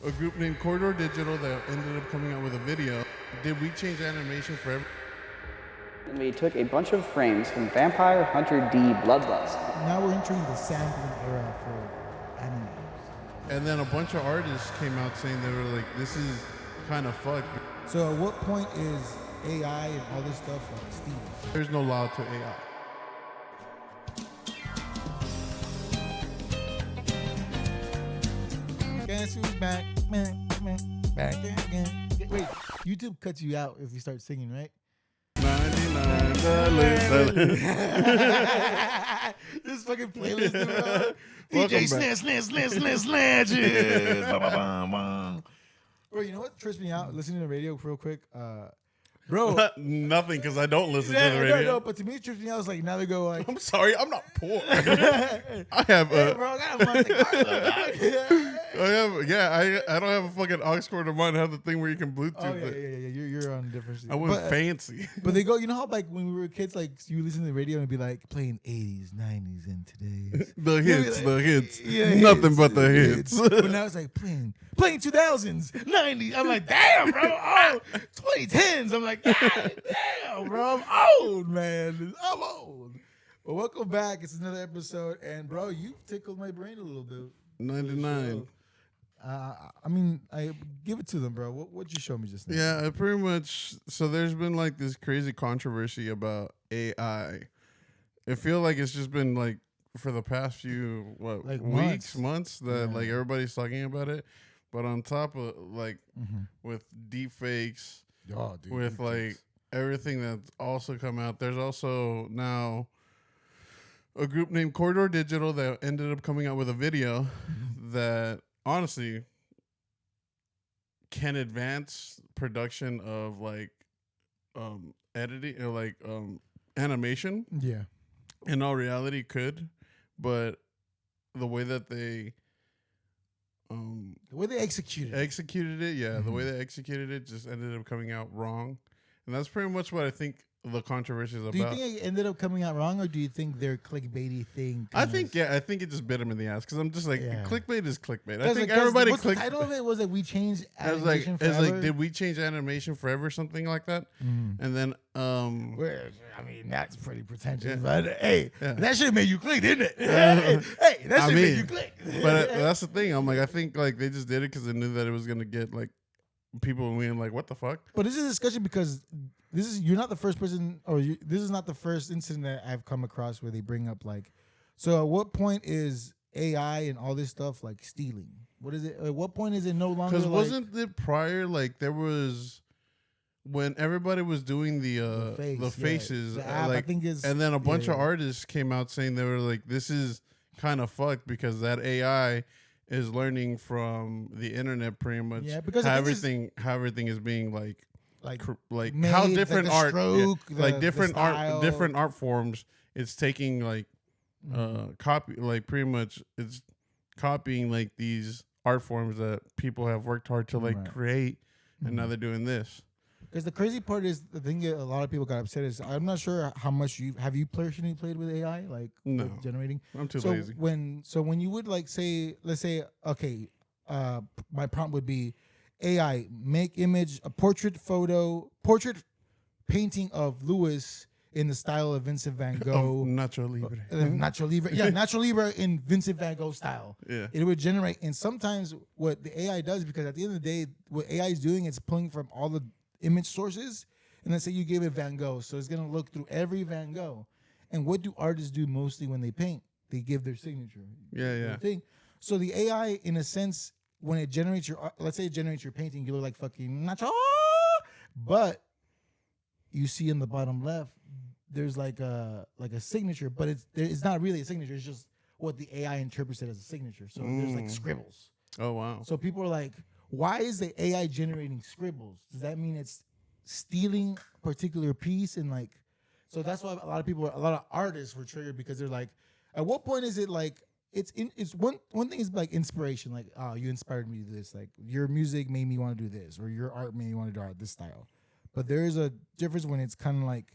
a group named Corridor Digital that ended up coming out with a video. Did we change animation forever? And we took a bunch of frames from Vampire Hunter D Bloodlust. Now we're entering the sampling era for animators. And then a bunch of artists came out saying they were like, this is kind of fucked. So at what point is AI and all this stuff like stealing? There's no law to AI. Guess who's back? Back again. Wait, YouTube cuts you out if you start singing, right? $99. This fucking playlist, bro. Welcome DJ back. Snatch. Bro, you know what trips me out? Listening to the radio real quick. Bro. Nothing, because I don't listen to the No, radio. but to me, it trips me out. It's like, now they go like, I'm sorry, I'm not poor. I have hey, bro, I got a Monte Carlo, dog. I don't have a fucking aux cord of mine. I have the thing where you can Bluetooth Oh, yeah. it. You're on a different shit. I went But, fancy. but they go, you know how like when we were kids, like you listen to the radio and it'd be like playing 80s, 90s, and today's. The hits, Like, the hits. yeah, Nothing but the hits. But now it's like playing 2000s, 90s. I'm like, damn, bro. Oh, 2010s. I'm like, God damn, bro. I'm old, man. I'm old. Well, welcome back. It's another episode. And, bro, you tickled my brain a little bit. 99. I mean, I give it to them, bro. What'd you show me just now? Yeah, pretty much. So there's been like this crazy controversy about AI. I feel like it's just been like for the past few Like weeks, months that Yeah. like everybody's talking about it. But on top of like with deep fakes, Oh, dude, with like everything that's also come out, there's also now a group named Corridor Digital that ended up coming out with a video that honestly can advance production of like editing or like animation. Yeah. In all reality could, but the way that they The way they executed it. executed it, the way they executed it just ended up coming out wrong. And that's pretty much what I think the controversy is Do you about. think it ended up coming out wrong, or do you think their clickbaity thing? I think it just bit him in the ass because I'm just like, Yeah. clickbait is clickbait. I Because think the everybody the title of it was that we changed I was like, animation it's forever. like, did we change animation forever, something like that? And then, Well, I mean, that's pretty pretentious, Yeah. but hey, Yeah. that shit made you click, didn't it? Hey, that I shit made mean, you click. but that's the thing. I'm like, I think like they just did it because they knew that it was gonna get like people being like, what the fuck? But this is a discussion because you're not the first person, or this is not the first incident that I've come across where they bring up like, so at what point is AI and all this stuff like stealing? What is it? At what point is it no longer? Because like, wasn't it prior like there was when everybody was doing the faces, The app, I like, think is, and then a bunch of yeah. artists came out saying they were like, this is kind of fucked because that AI is learning from the internet pretty much. Yeah, because how the thing is- everything is being like made, how like, different the art, stroke, like the different style. art forms. It's taking like copy, like pretty much it's copying like these art forms that people have worked hard to like Right. create, and now they're doing this. Because the crazy part is the thing that a lot of people got upset is I'm not sure how much have you personally played with AI, like No. with generating. I'm too So lazy. when you would like say, let's say, okay, my prompt would be AI make image a portrait painting of Lewis in the style of Vincent Van Gogh. Nacho Libre. Nacho Libre, yeah, Nacho Libre in Vincent Van Gogh style. Yeah. It would generate, and sometimes what the AI does, because at the end of the day, what AI is doing is pulling from all the image sources, and let's say you gave it Van Gogh, so it's gonna look through every Van Gogh. And what do artists do mostly when they paint? They give their signature. Yeah. Thing. So the AI, in a sense, when it generates your, let's say it generates your painting, you look like fucking Nacho, but you see in the bottom left, there's like a signature, but it's not really a signature. It's just what the AI interprets it as a signature. So there's like scribbles. Oh wow. So people are like, why is the AI generating scribbles? Does that mean it's stealing a particular piece? And like, so that's why a lot of artists were triggered, because they're like, at what point is it like, it's one thing is like inspiration, like, oh, you inspired me to do this, like your music made me want to do this, or your art made me want to do art this style. But there is a difference when it's kind of like,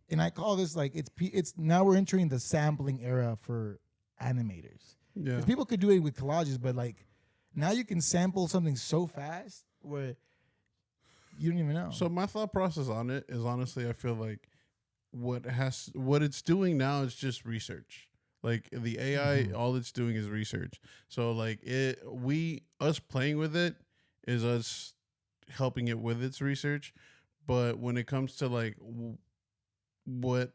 and I call this like, it's now we're entering the sampling era for animators. Yeah. 'Cause people could do it with collages, but like, now you can sample something so fast where you don't even know. So my thought process on it is honestly, I feel like what it's doing now is just research. Like the AI, all it's doing is research. So like us playing with it is us helping it with its research. But when it comes to like what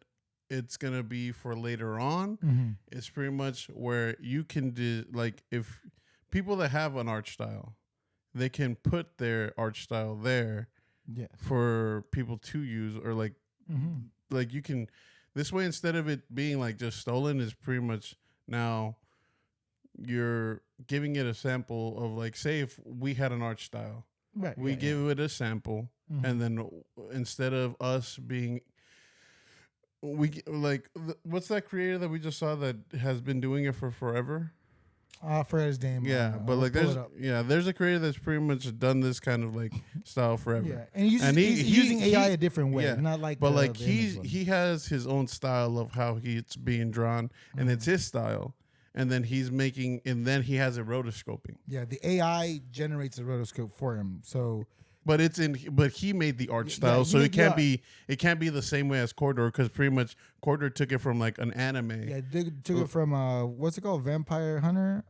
it's gonna be for later on, it's pretty much where you can do like if people that have an art style, they can put their art style there for people to use or like like you can this way instead of it being like just stolen is pretty much now you're giving it a sample of like say if we had an art style, right? We give it a sample and then instead of us being what's that creator that we just saw that has been doing it for forever? I forgot his name. Yeah, but like there's a creator that's pretty much done this kind of like style forever. Yeah, and he's using AI a different way, not like. But like he has his own style of how it's being drawn, and it's his style. And then he has it rotoscoping. Yeah, the AI generates a rotoscope for him. So. But he made the art style, so it can't be the same way as Corridor because pretty much Corridor took it from like an anime. Yeah, they took it from what's it called, Vampire Hunter,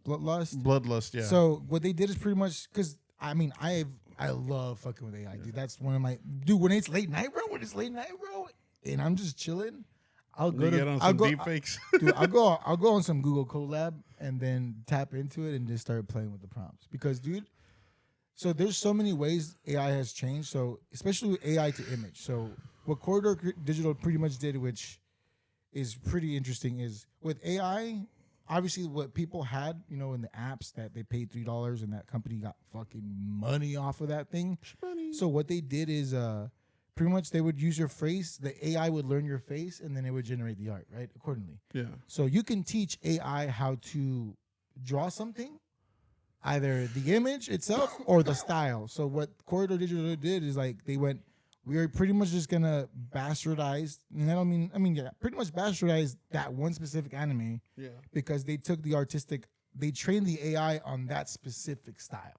Bloodlust. Bloodlust, yeah. So what they did is pretty much because I mean I love fucking with AI, dude. That's one of my when it's late night, bro. When it's late night, bro, and I'm just chilling. I'll go deepfakes. Dude, I'll go on some Google Colab and then tap into it and just start playing with the prompts because, dude. So there's so many ways AI has changed. So especially with AI to image. So what Corridor Digital pretty much did, which is pretty interesting, is with AI, obviously what people had, in the apps that they paid $3 and that company got fucking money off of that thing. Money. So what they did is pretty much they would use your face. The AI would learn your face and then it would generate the art, right? Accordingly. Yeah. So you can teach AI how to draw something. Either the image itself or the style. So what Corridor Digital did is like we are pretty much just gonna bastardize, and I don't mean pretty much bastardize that one specific anime. Yeah. Because they took they trained the AI on that specific style,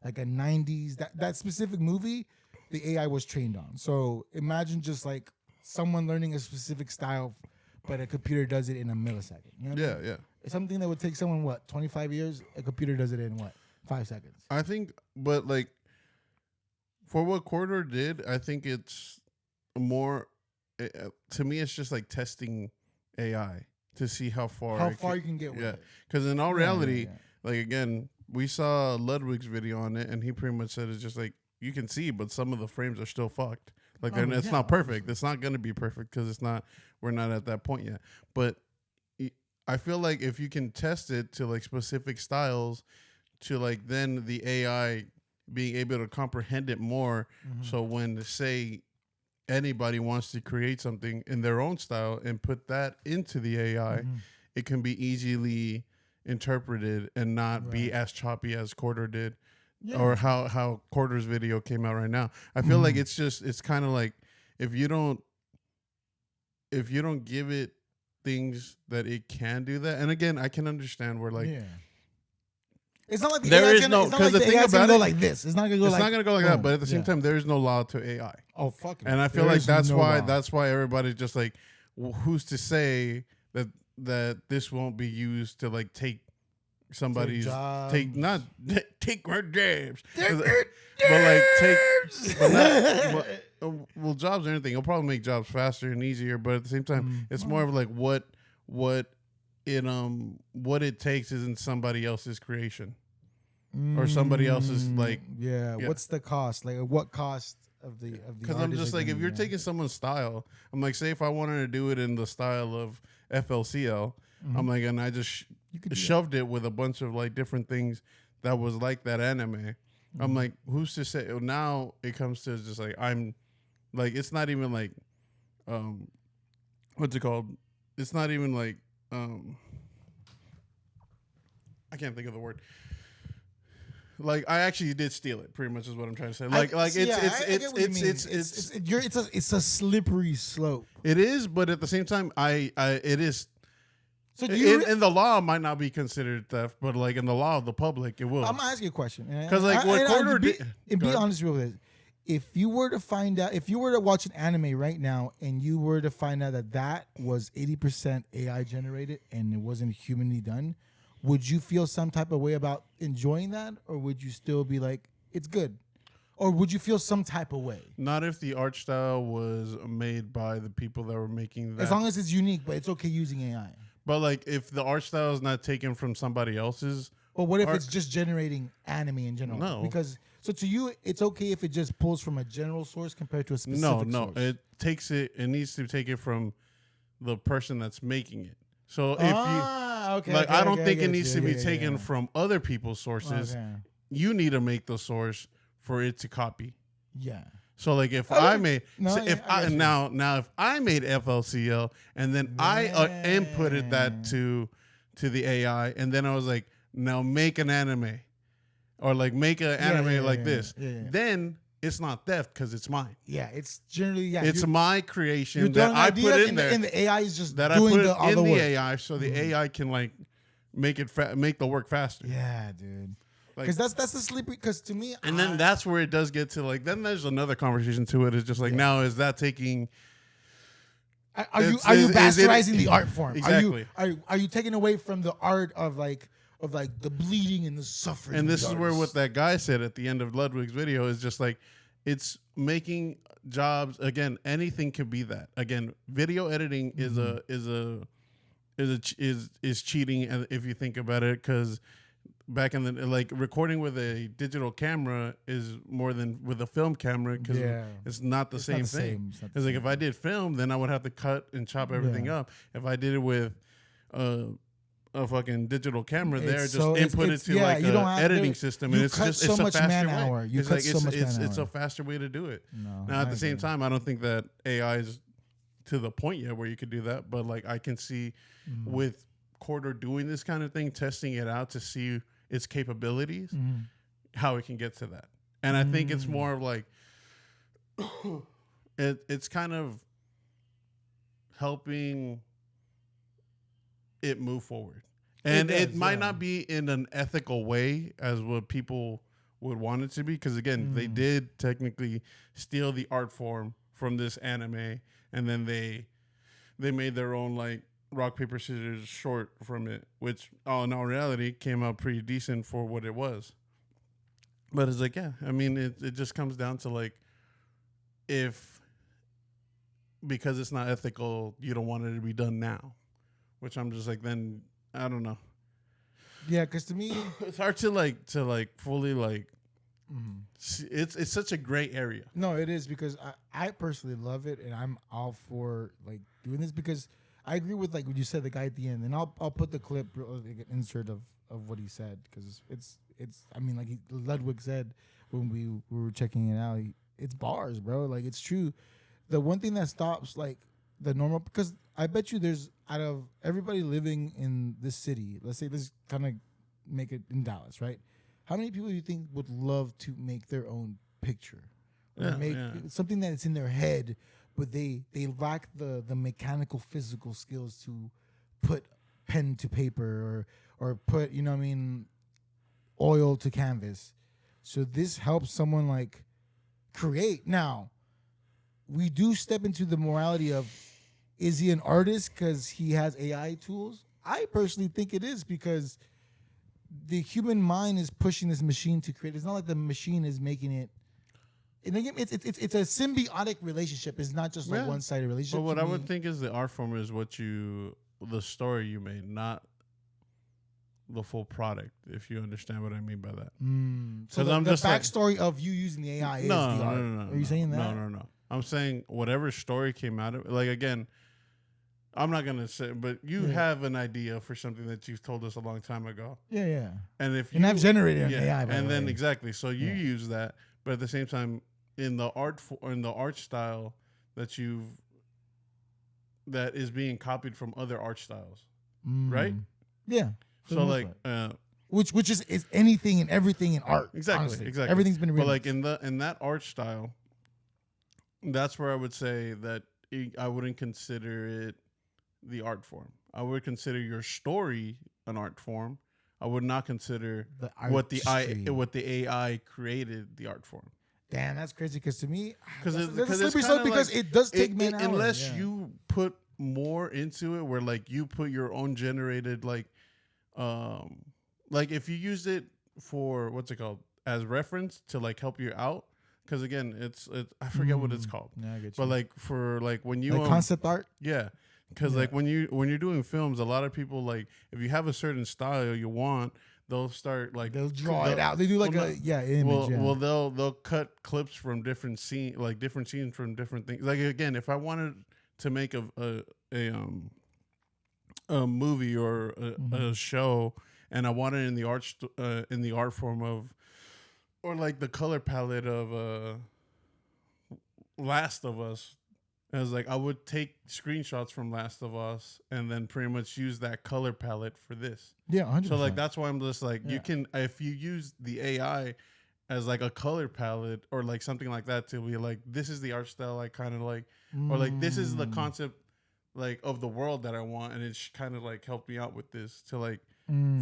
like a '90s that specific movie, the AI was trained on. So imagine just like someone learning a specific style, but a computer does it in a millisecond. You know what I mean? Yeah. Something that would take someone 25 years, a computer does it in 5 seconds. I think, but like for what Corridor did, I think it's more. To me, it's just like testing AI to see how far you can get with it. Because in all reality, like again, we saw Ludwig's video on it, and he pretty much said it's just like you can see, but some of the frames are still fucked. Like it's not perfect. It's not gonna be perfect because it's not. We're not at that point yet, but. I feel like if you can test it to like specific styles, to like then the AI being able to comprehend it more. So when say anybody wants to create something in their own style and put that into the AI, it can be easily interpreted and not be as choppy as Corridor did, or how Corridor's video came out right now. I feel like it's kind of like if you don't give it things that it can do that, and again, I can understand where like it's not like the there AI is no because the thing about go it like this. It's not gonna go. It's not gonna go like that. But at the same time, there is no law to AI. Oh fuck! And I feel like that's why everybody's just like, who's to say that this won't be used to like take somebody's take her jobs, but like well, jobs or anything, it'll probably make jobs faster and easier. But at the same time, it's more of like what it takes isn't somebody else's creation or somebody else's like what's the cost? Like what cost of the because I'm just like if you're taking someone's style, I'm like say if I wanted to do it in the style of FLCL, I'm like and I just shoved it with a bunch of like different things that was like that anime. I'm like who's to say now it comes to just like I'm like it's not even like what's it called? It's not even like I can't think of the word. Like I actually did steal it. Pretty much is what I'm trying to say. It's a slippery slope. It is, but at the same time, it is So do you? In the law, it might not be considered theft, but like in the law of the public, it will. I'm gonna ask you a question. Because like what Corridor did. And be honest with it. If you were to find out, if you were to watch an anime right now, and you were to find out that that was 80% AI generated and it wasn't humanly done, would you feel some type of way about enjoying that, or would you still be like, it's good? Or would you feel some type of way? Not if the art style was made by the people that were making that. As long as it's unique, but it's okay using AI. But like if the art style is not taken from somebody else's. But what if it's just generating anime in general? No. Because so to you, it's okay if it just pulls from a general source compared to a specific source. No. It needs to take it from the person that's making it. So if I don't think it needs to be taken from other people's sources. Okay. You need to make the source for it to copy. Yeah. So like if I made if I made FLCL and then I inputted that to the AI and then I was like, now make an anime or like make an anime like this, then it's not theft because it's mine. Yeah, it's generally it's my creation that I put in there, and the AI is just that doing I put the in the work. AI, so the AI can like make it make the work faster. Yeah, dude. Like, Because that's the slippery. Because to me, and then that's where it does get to like. Then there's another conversation to it. It's just like now is that taking? Are you bastardizing the art form? Exactly. Are you taking away from the art of like the bleeding and the suffering? And this is where what that guy said at the end of Ludwig's video is just like it's making jobs again. Anything could be that. Again, video editing is cheating if you think about it because. Back in the like recording with a digital camera is more than with a film camera because it's not the same thing. It's like if I did film, then I would have to cut and chop everything up. If I did it with a fucking digital camera, just input it to like an editing system, and it's just it's a faster way. It's a faster way to do it. Now at the same time, I don't think that AI is to the point yet where you could do that, but like I can see with Corridor doing this kind of thing, testing it out to see its capabilities, how it can get to that. And I think it's more of like it's kind of helping it move forward. And it might not be in an ethical way as what people would want it to be. Because again, they did technically steal the art form from this anime, and then they made their own like rock, paper, scissors short from it, which in all reality came out pretty decent for what it was. But it's like, I mean, it just comes down to like, if because it's not ethical, you don't want it to be done now, which I'm just like, then I don't know. Yeah, because to me, it's hard to fully like. It's such a gray area. No, it is because I personally love it, and I'm all for like doing this because. I agree with like what you said, the guy at the end, and I'll put the clip, like an insert of what he said because it's I mean like Ludwig said when we were checking it out, it's bars, bro. Like it's true. The one thing that stops like the normal because I bet you there's out of everybody living in this city, let's kind of make it in Dallas, right? How many people do you think would love to make their own picture or make something that is in their head? But they lack the mechanical, physical skills to put pen to paper or put, you know what I mean, oil to canvas. So this helps someone like create. Now, we do step into the morality of, is he an artist because he has AI tools? I personally think it is because the human mind is pushing this machine to create. It's not like the machine is making it. And again, it's a symbiotic relationship. It's not just like one-sided relationship. But what I would think is the art form is the story you made, not the full product. If you understand what I mean by that. So the backstory of you using the AI is the art. No. Are you saying that? No. I'm saying whatever story came out of it. Like again, I'm not gonna say, but you have an idea for something that you've told us a long time ago. Yeah. And I've generated an AI. And then exactly, so you use that. But at the same time, in the art style that is being copied from other art styles, right? Yeah. So like, which is anything and everything in art. Exactly, honestly. exactly. Everything's been remixed. But like in that art style, that's where I would say that I wouldn't consider it the art form. I would consider your story an art form. I would not consider The what artistry. what the AI created the art form. Damn, that's crazy. Because to me, Because that's it's a slippery kinda slope because like- it does take man hours. unless yeah. you put more into it, where like you put your own generated like if you use it for what's it called as reference to like help you out. Because again, it's I forget what it's called, Yeah, I get you. but like for like when you like concept art. yeah. Because like when you're doing films, a lot of people like if you have a certain style you want, they'll start like They'll draw it out. They do like image. Yeah. well they'll cut clips from different scenes from different things. Like again, if I wanted to make a movie or a show, and I want it in the art form of, or like the color palette of Last of Us. I was like, I would take screenshots from Last of Us and then pretty much use that color palette for this. Yeah, 100%. So like that's why I'm just like you can, if you use the AI as like a color palette or like something like that to be like, this is the art style I kind of like, or like this is the concept like of the world that I want, and it's kind of like helped me out with this to like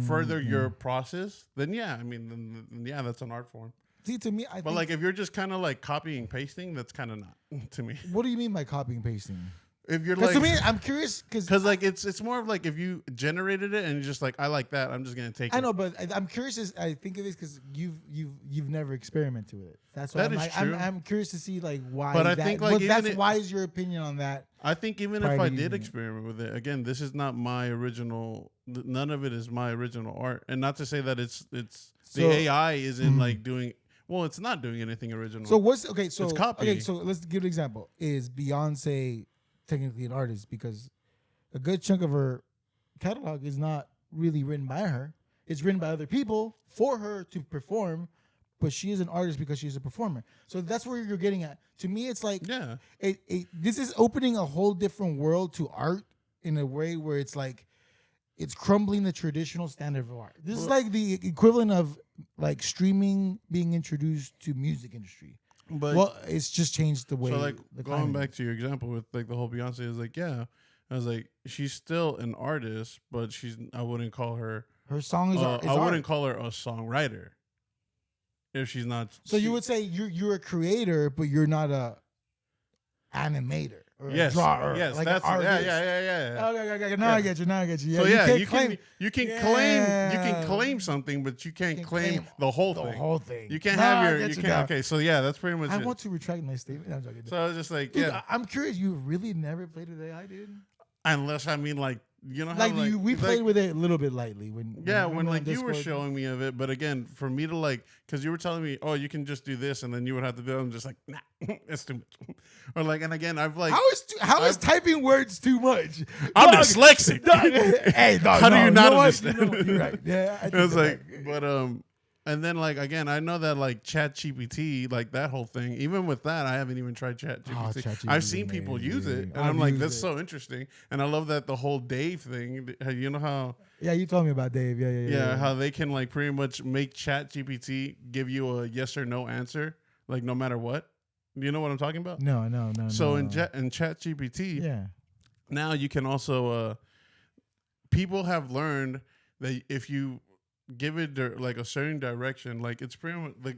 further your process. Then yeah, I mean then yeah, that's an art form. See, to me, I But think, like if you're just kind of like copying pasting, that's kind of not to me. what do you mean by copying and pasting? If you're Because like, to me, I'm curious because like it's more of like if you generated it and you're just like, I like that, I'm just gonna take it. I know, but I'm curious. I think of this because you've never experimented with it. That's why That is true. I'm curious to see like why. But I that, think, like, but even that's it- why is your opinion on that? I think even prior if to I using did it. experiment with it, again, this is not my original. None of it is my original art, and not to say that it's So- the AI isn't like doing. Well, it's not doing anything original. So what's okay? So It's copying. okay. So let's give an example. Is Beyonce technically an artist because a good chunk of her catalog is not really written by her. It's written by other people for her to perform, but she is an artist because she's a performer. So that's where you're getting at. To me, it's like yeah, this is opening a whole different world to art in a way where it's like it's crumbling the traditional standard of art. This is like the equivalent of like streaming being introduced to music industry. but Well, it's just changed the way. so like the going climate back to your example with like the whole Beyonce is like, yeah, I was like, she's still an artist, but I wouldn't call her. her songs are. I wouldn't call her a songwriter if she's not. So you would say you're a creator, but you're not a animator or yes, a drawer. yes, like that's an artist. yeah. Okay. Now I get you. Yeah, So yeah, you claim can claim something, but you can't claim the whole the thing. whole thing. You can't Nah, I have get you you can't. now. Okay, so yeah, that's pretty much I it. want to retract my statement. I'm joking. So I was just like, Dude, yeah, I'm curious. You really never played with AI, dude? unless I mean like you know how Like, like we like- played with it a little bit lightly when when on like you were Discord. showing me of it, but again, for me to like, because you were telling me, oh, you can just do this, and then you would have to do it. I'm just like, nah, it's too much. Or like, and again, I've like, How is typing words too much? I'm Dog, dyslexic. dog, hey, dog, How do no, you not know what? understand? You know what? You're right. Yeah, I It was think like, but and then like again, I know that like Chat GPT, like that whole thing. Even with that, I haven't even tried Chat GPT. ChatGPT I've is seen people use it, amazing. and I'm I've like, used that's it. so interesting. And I love that the whole Dave thing. You know how yeah, you told me about Dave. Yeah. how they can like pretty much make Chat GPT give you a yes or no answer, like no matter what. Do you know what I'm talking about? No. So no. in Chat GPT, yeah, now you can also people have learned that if you give it like a certain direction, like it's pretty much like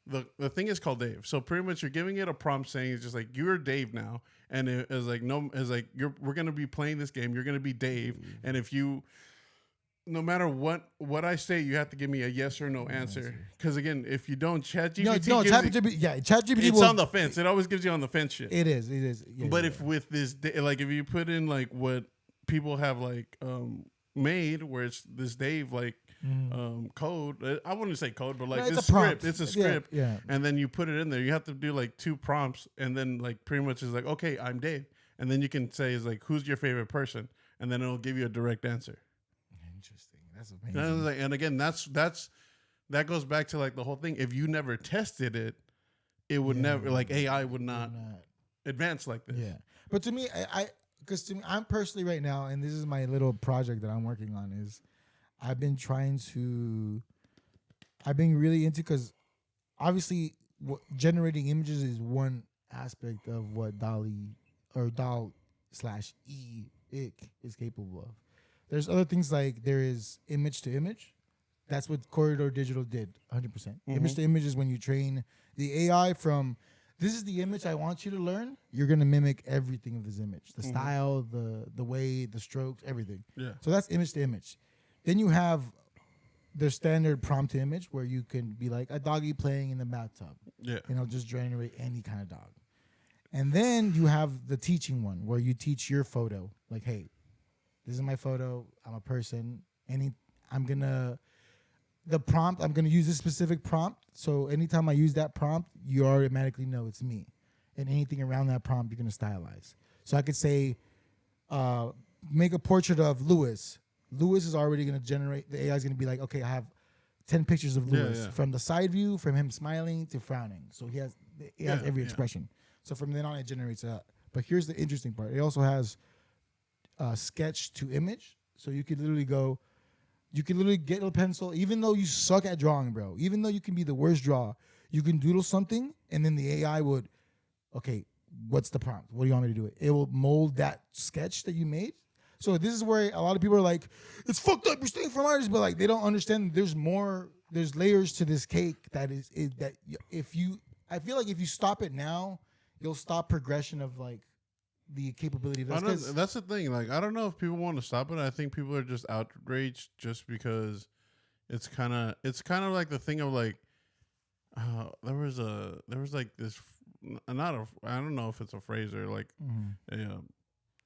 the thing is called Dave. So pretty much you're giving it a prompt saying it's just like you're Dave now, and it's like we're gonna be playing this game. You're gonna be Dave, and if you no matter what I say, you have to give me a yes or no answer. Because again, if you don't, ChatGPT ChatGPT. it's on the fence. It always gives you on the fence shit. It is. Yeah, But yeah. if with this, like if you put in like what people have like made, where it's this Dave like code, I wouldn't say code, but like No, it's this a prompt. script, it's a Yeah, script, yeah. and then you put it in there. You have to do like 2 prompts, and then like pretty much is like, okay, I'm Dave, and then you can say is like, who's your favorite person, and then it'll give you a direct answer. Interesting. That's And, amazing. I was like, and again, that goes back to like the whole thing. If you never tested it, it would never like AI would not advance like this. Yeah, but to me, because to me, I'm personally right now, and this is my little project that I'm working on. Is I've been really into, because obviously generating images is one aspect of what DALL/E it is capable of. There's other things like there is image to image. That's what Corridor Digital did, 100%. Image to image is when you train the AI from, this is the image I want you to learn. You're going to mimic everything of this image. The style, the way, the strokes, everything. Yeah. So that's image to image. Then you have the standard prompt to image where you can be like a doggy playing in the bathtub. Yeah. And it'll just generate any kind of dog. And then you have the teaching one where you teach your photo. Like, hey, this is my photo. I'm a person. I'm going to use this specific prompt. So anytime I use that prompt, you automatically know it's me. And anything around that prompt, you're going to stylize. So I could say, make a portrait of Lewis. Lewis is already going to generate, the AI is going to be like, okay, I have 10 pictures of Lewis from the side view, from him smiling to frowning. So he has every expression. So from then on, it generates that. But here's the interesting part. It also has sketch to image. So you could literally get a pencil, even though you suck at drawing, bro. Even though you can be the worst drawer, you can doodle something, and then the AI would, okay, what's the prompt? What do you want me to do? It will mold that sketch that you made. So this is where a lot of people are like, it's fucked up, you're stealing from artists, but like they don't understand there's layers to this cake that I feel like if you stop it now, you'll stop progression of like the capability of this. That's the thing. Like, I don't know if people want to stop it. I think people are just outraged just because it's kind of like the thing of like, there was like this, I don't know if it's a phrase or like,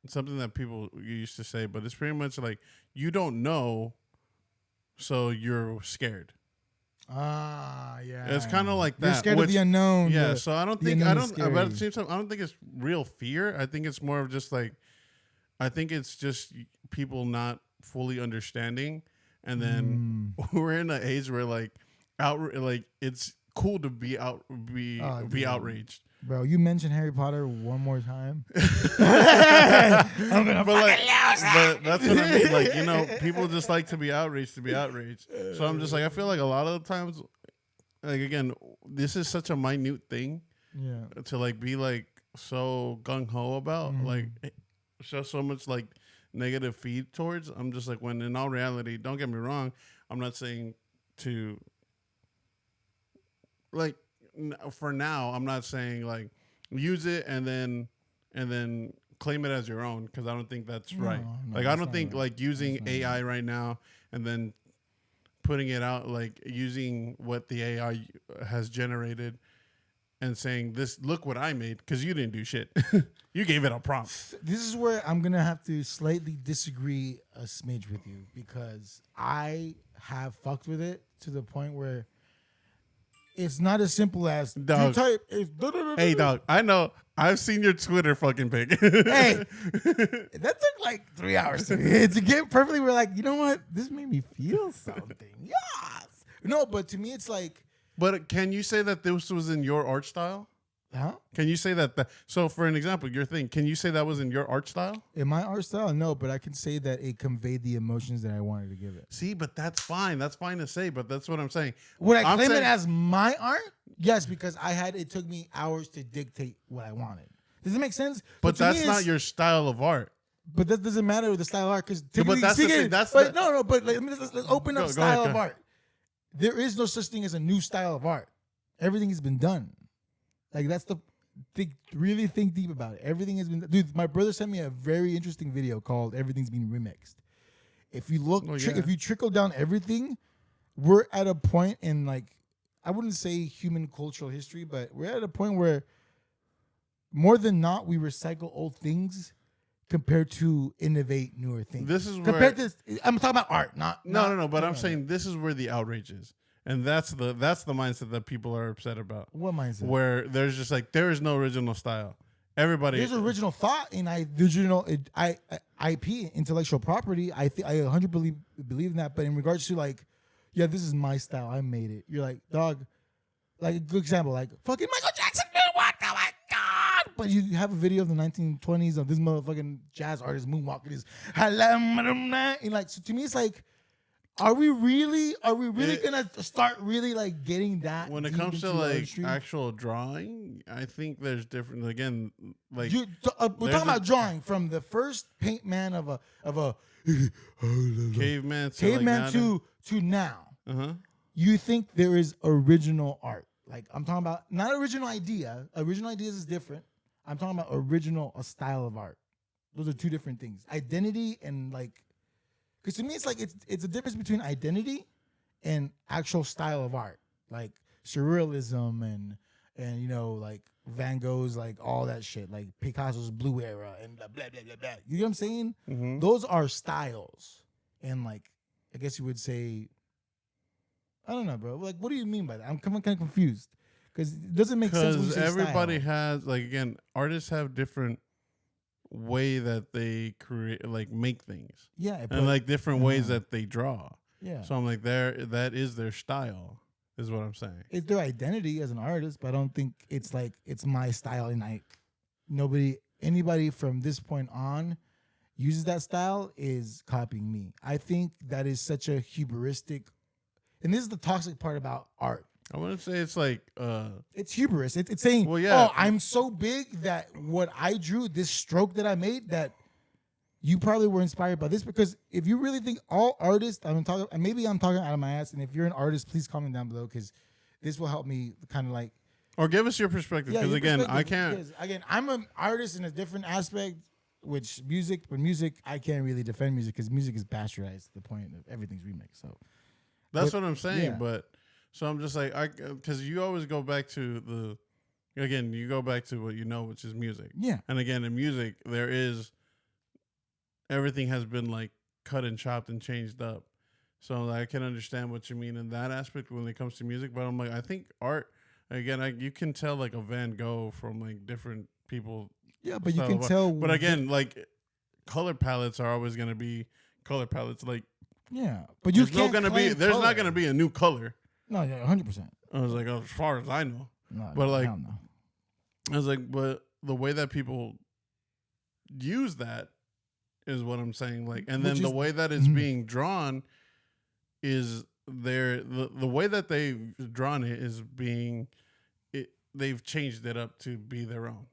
something that people used to say, but it's pretty much like, you don't know, so you're scared. Yeah. It's kind of like that. You're scared of the unknown. Yeah, so I don't think, but at the same time, I don't think it's real fear. I think it's more of just like, I think it's just people not fully understanding. And then we're in an age where like, it's cool to be outraged. Bro, you mentioned Harry Potter one more time. But that's what I mean. Like, you know, people just like to be outraged. So I'm just like, I feel like a lot of the times, like, again, this is such a minute thing. Yeah. To like be like so gung ho about, like, so much like negative feed towards. I'm just like, when in all reality, don't get me wrong, I'm not saying to like, for now, I'm not saying like use it and then claim it as your own, because I don't think that's right. Like, I don't think like using AI right now and then putting it out, like using what the AI has generated and saying, this, look what I made, because you didn't do shit. You gave it a prompt. This is where I'm going to have to slightly disagree a smidge with you, because I have fucked with it to the point where it's not as simple as dog. You type. Hey, dog, I know. I've seen your Twitter fucking pic. Hey, that took like 3 hours to get perfectly. We're like, you know what? This made me feel something. Yes. No, but to me, it's like. But can you say that this was in your art style? Huh? Can you say that? So, for an example, your thing, can you say that was in your art style? In my art style, no, but I can say that it conveyed the emotions that I wanted to give it. See, but that's fine. That's fine to say, but that's what I'm saying. Would I claim it as my art? Yes, because it took me hours to dictate what I wanted. Does it make sense? But that's not your style of art. But that doesn't matter with the style of art, because but that's the thing. But let's open up style of art. There is no such thing as a new style of art. Everything has been done. Like, that's the thing. Really think deep about it. Everything has been. Dude, my brother sent me a very interesting video called "Everything's Been Remixed." If you look, if you trickle down everything, we're at a point in, like, I wouldn't say human cultural history, but we're at a point where more than not we recycle old things compared to innovate newer things. This is compared to. I'm talking about art, not. But I'm saying this is where the outrage is. And that's the mindset that people are upset about. What mindset? Where there's just like, there is no original style. Everybody. There's original thought and original IP, intellectual property. I 100% believe in that. But in regards to like, yeah, this is my style. I made it. You're like, dog. Like a good example, like fucking Michael Jackson moonwalk. Oh my god! But you have a video of the 1920s of this motherfucking jazz artist moonwalking. And like, so to me, it's like, Are we really It- gonna start really like getting that? When it deep comes to into the like artistry? actual drawing, I think there's different. Again, like We're there's talking a about drawing from the first paint man of a caveman to caveman like to now. uh-huh. You think there is original art? Like I'm talking about not original idea. Original ideas is different. I'm talking about original a style of art. Those are two different things. Identity and like, because to me it's like it's a difference between identity and actual style of art, like surrealism and you know like Van Gogh's like all that shit, like Picasso's Blue Era and blah blah blah blah blah. You know what I'm saying? Mm-hmm. Those are styles, and like I guess you would say, I don't know, bro. Like, what do you mean by that? I'm kind of confused because it doesn't make sense. When you Because say everybody style. has like again, artists have different way that they create, like make things, Yeah, but, and like different ways uh, that they draw. yeah. So I'm like, that is their style, is what I'm saying. It's their identity as an artist, but I don't think it's like it's my style and anybody from this point on uses that style is copying me. I think that is such a hubristic, and this is the toxic part about art. I wouldn't say it's like It's hubris. It's saying, Well, yeah. oh, I'm so big that what I drew, this stroke that I made, that you probably were inspired by this. Because if you really think all artists, I'm talking, and maybe I'm talking out of my ass, and if you're an artist, please comment down below because this will help me kind of like. or give us your perspective, because your again, I perspective, can't. because, again, I'm an artist in a different aspect, which music, I can't really defend music because music is bastardized to the point of everything's remixed. So That's But- what I'm saying. yeah. But so I'm just like, because you always go back to you go back to what you know, which is music. yeah, And again, in music, there is everything has been like cut and chopped and changed up. So like, I can understand what you mean in that aspect when it comes to music. But I'm like, I think art, again, you can tell like a Van Gogh from like different people. yeah, but you style can of art. tell. But again, like color palettes are always going to be color palettes. Like yeah, but you there's can't. there's color. not going to be a new color. No, yeah, 100%. I was like, as far as I know. No, But, no, like, hell no. I was like, but the way that people use that is what I'm saying. Like, and then Which the is- way that it's Mhm. being drawn is the way that they've drawn it is they've changed it up to be their own.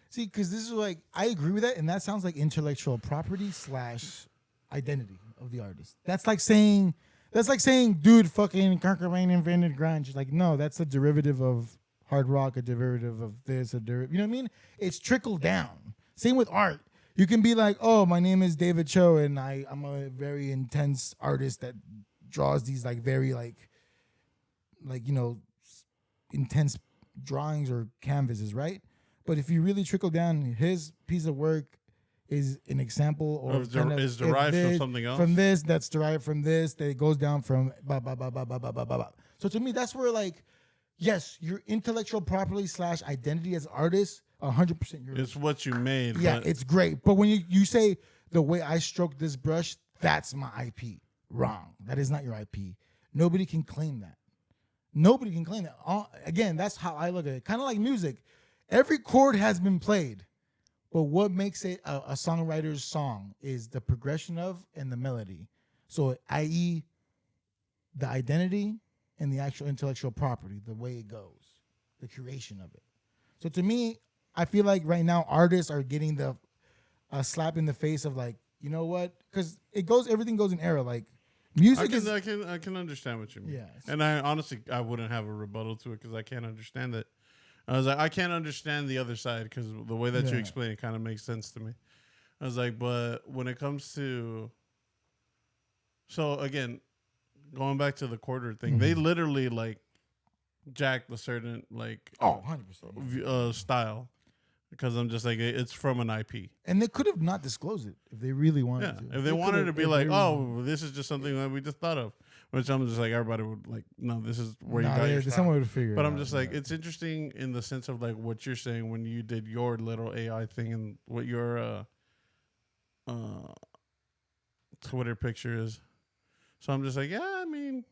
See, because this is like I agree with that, and that sounds like intellectual property / identity of the artist. That's like saying, dude, fucking Kurt Cobain invented grunge. Like, no, that's a derivative of hard rock, a derivative of this, you know what I mean? It's trickled down. Same with art. You can be like, oh, my name is David Cho, and I'm a very intense artist that draws these like very like you know intense drawings or canvases, right? But if you really trickle down, his piece of work is an example or Is derived from something else? From this, that's derived from this, that it goes down from blah, blah, blah, blah, blah, blah, blah, blah. So to me, that's where like, yes, your intellectual property / identity as an artist, 100% yours. It's what you made. Yeah, but it's great. But when you say the way I stroke this brush, that's my IP. Wrong. That is not your IP. Nobody can claim that. Nobody can claim that. Again, that's how I look at it. Kind of like music. Every chord has been played, but what makes it a songwriter's song is the progression of and the melody. So, i.e., the identity and the actual intellectual property, the way it goes, the curation of it. So to me, I feel like right now artists are getting the slap in the face of like, you know what? Because everything goes in era. Like music is. I can understand what you mean. Yes. And I honestly, I wouldn't have a rebuttal to it because I can't understand it. I was like, I can't understand the other side because the way that you Yeah. explain it kind of makes sense to me. I was like, but when it comes to, so again, going back to the quarter thing, they literally like jacked a certain like 100%. style because I'm just like, it's from an IP. And they could have not disclosed it if they really wanted Yeah, to. if they wanted could've- to be if like, they oh, this is just something that we just thought of, which I'm just like, everybody would like, no, this is where you got your style. someone would figure. But it I'm out, just like, yeah. it's interesting in the sense of like what you're saying when you did your little AI thing and what your Twitter picture is. So I'm just like, yeah, I mean,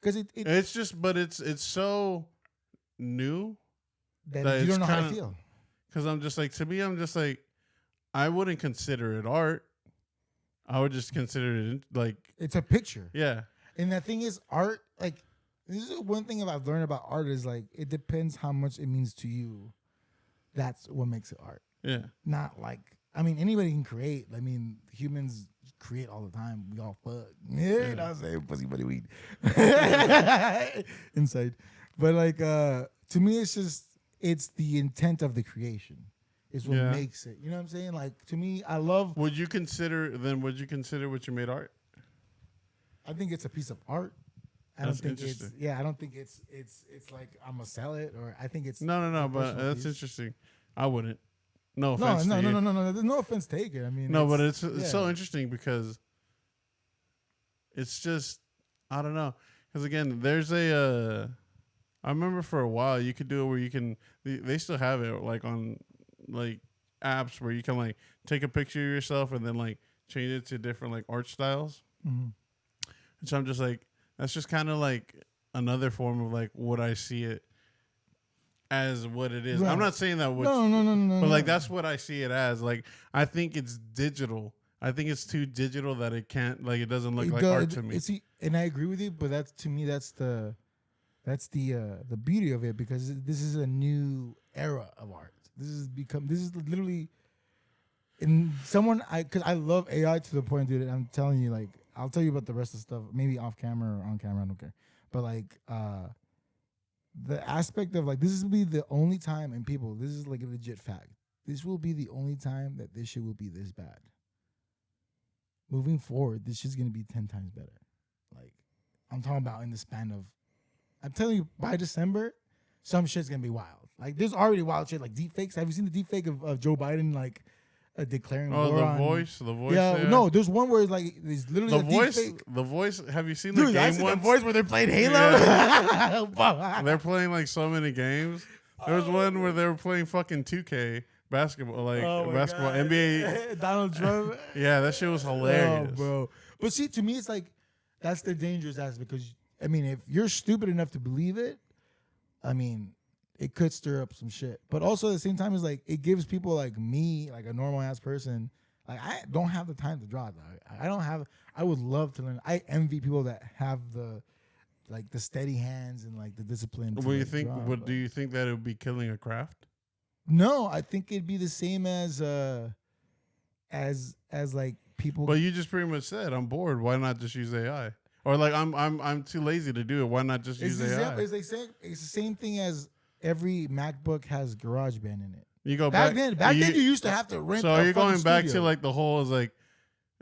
because it's just, but it's so new that that you don't it's know how to kinda- feel. because I'm just like, to me, I'm just like, I wouldn't consider it art, I would just consider it like, It's a picture. yeah. And the thing is, art, like, this is one thing I've learned about art is like, it depends how much it means to you. That's what makes it art. Yeah. Not like, I mean, anybody can create. I mean, humans create all the time. We all fuck. Yeah, you know what I'm saying? Pussy, buddy, weed. Inside. But like, to me, it's the intent of the creation is what makes it. You know what I'm saying? Like, to me, I love. Would you consider what you made art? I think it's a piece of art. I don't think it's like I'm gonna sell it, or I think it's no. But that's piece. interesting. I wouldn't. No offense. No. to you. There's no offense taken. I mean, no, but it's so interesting because it's just I don't know. Because again, there's a. I remember for a while you could do it where you can. They still have it like on like apps where you can like take a picture of yourself and then like change it to different like art styles. Mm-hmm. So I'm just like, that's just kind of like another form of like what I see it as what it is. Right. I'm not saying that. No. But like that's what I see it as. Like I think it's digital. I think it's too digital that it can't like it doesn't look like art to me. And I agree with you, but that's to me that's the beauty of it because this is a new era of art. This is literally because I love AI to the point, dude. I'm telling you, like. I'll tell you about the rest of the stuff, maybe off camera or on camera, I don't care. But like the aspect of like this will be the only time, and people, this is like a legit fact. This will be the only time that this shit will be this bad. Moving forward, this shit's gonna be 10 times better. Like I'm talking about in the span of, I'm telling you, by December, some shit's gonna be wild. Like there's already wild shit like deepfakes. Have you seen the deepfake of Joe Biden like? Declaring war on... the voice. Yeah, no, there's one where it's like there's literally the voice. Have you seen the game the voice where they're playing Halo? Yeah. They're playing like so many games. There was one where they were playing fucking 2K basketball, like basketball God. NBA. Donald Trump. Yeah, that shit was hilarious, bro. But see, to me, it's like that's the dangerous aspect because I mean, if you're stupid enough to believe it, I mean. It could stir up some shit. But also at the same time, it's like it gives people like me, like a normal ass person, like I don't have the time to draw. I would love to learn. I envy people that have the steady hands and like the discipline. What do you think? Do you think that it would be killing a craft? No, I think it'd be the same as like people. But you just pretty much said I'm bored. Why not just use AI? Or like I'm too lazy to do it. Why not just use AI? It's the same thing as. Every MacBook has GarageBand in it. You go back then you used to have to rent. So you're going back to like the whole I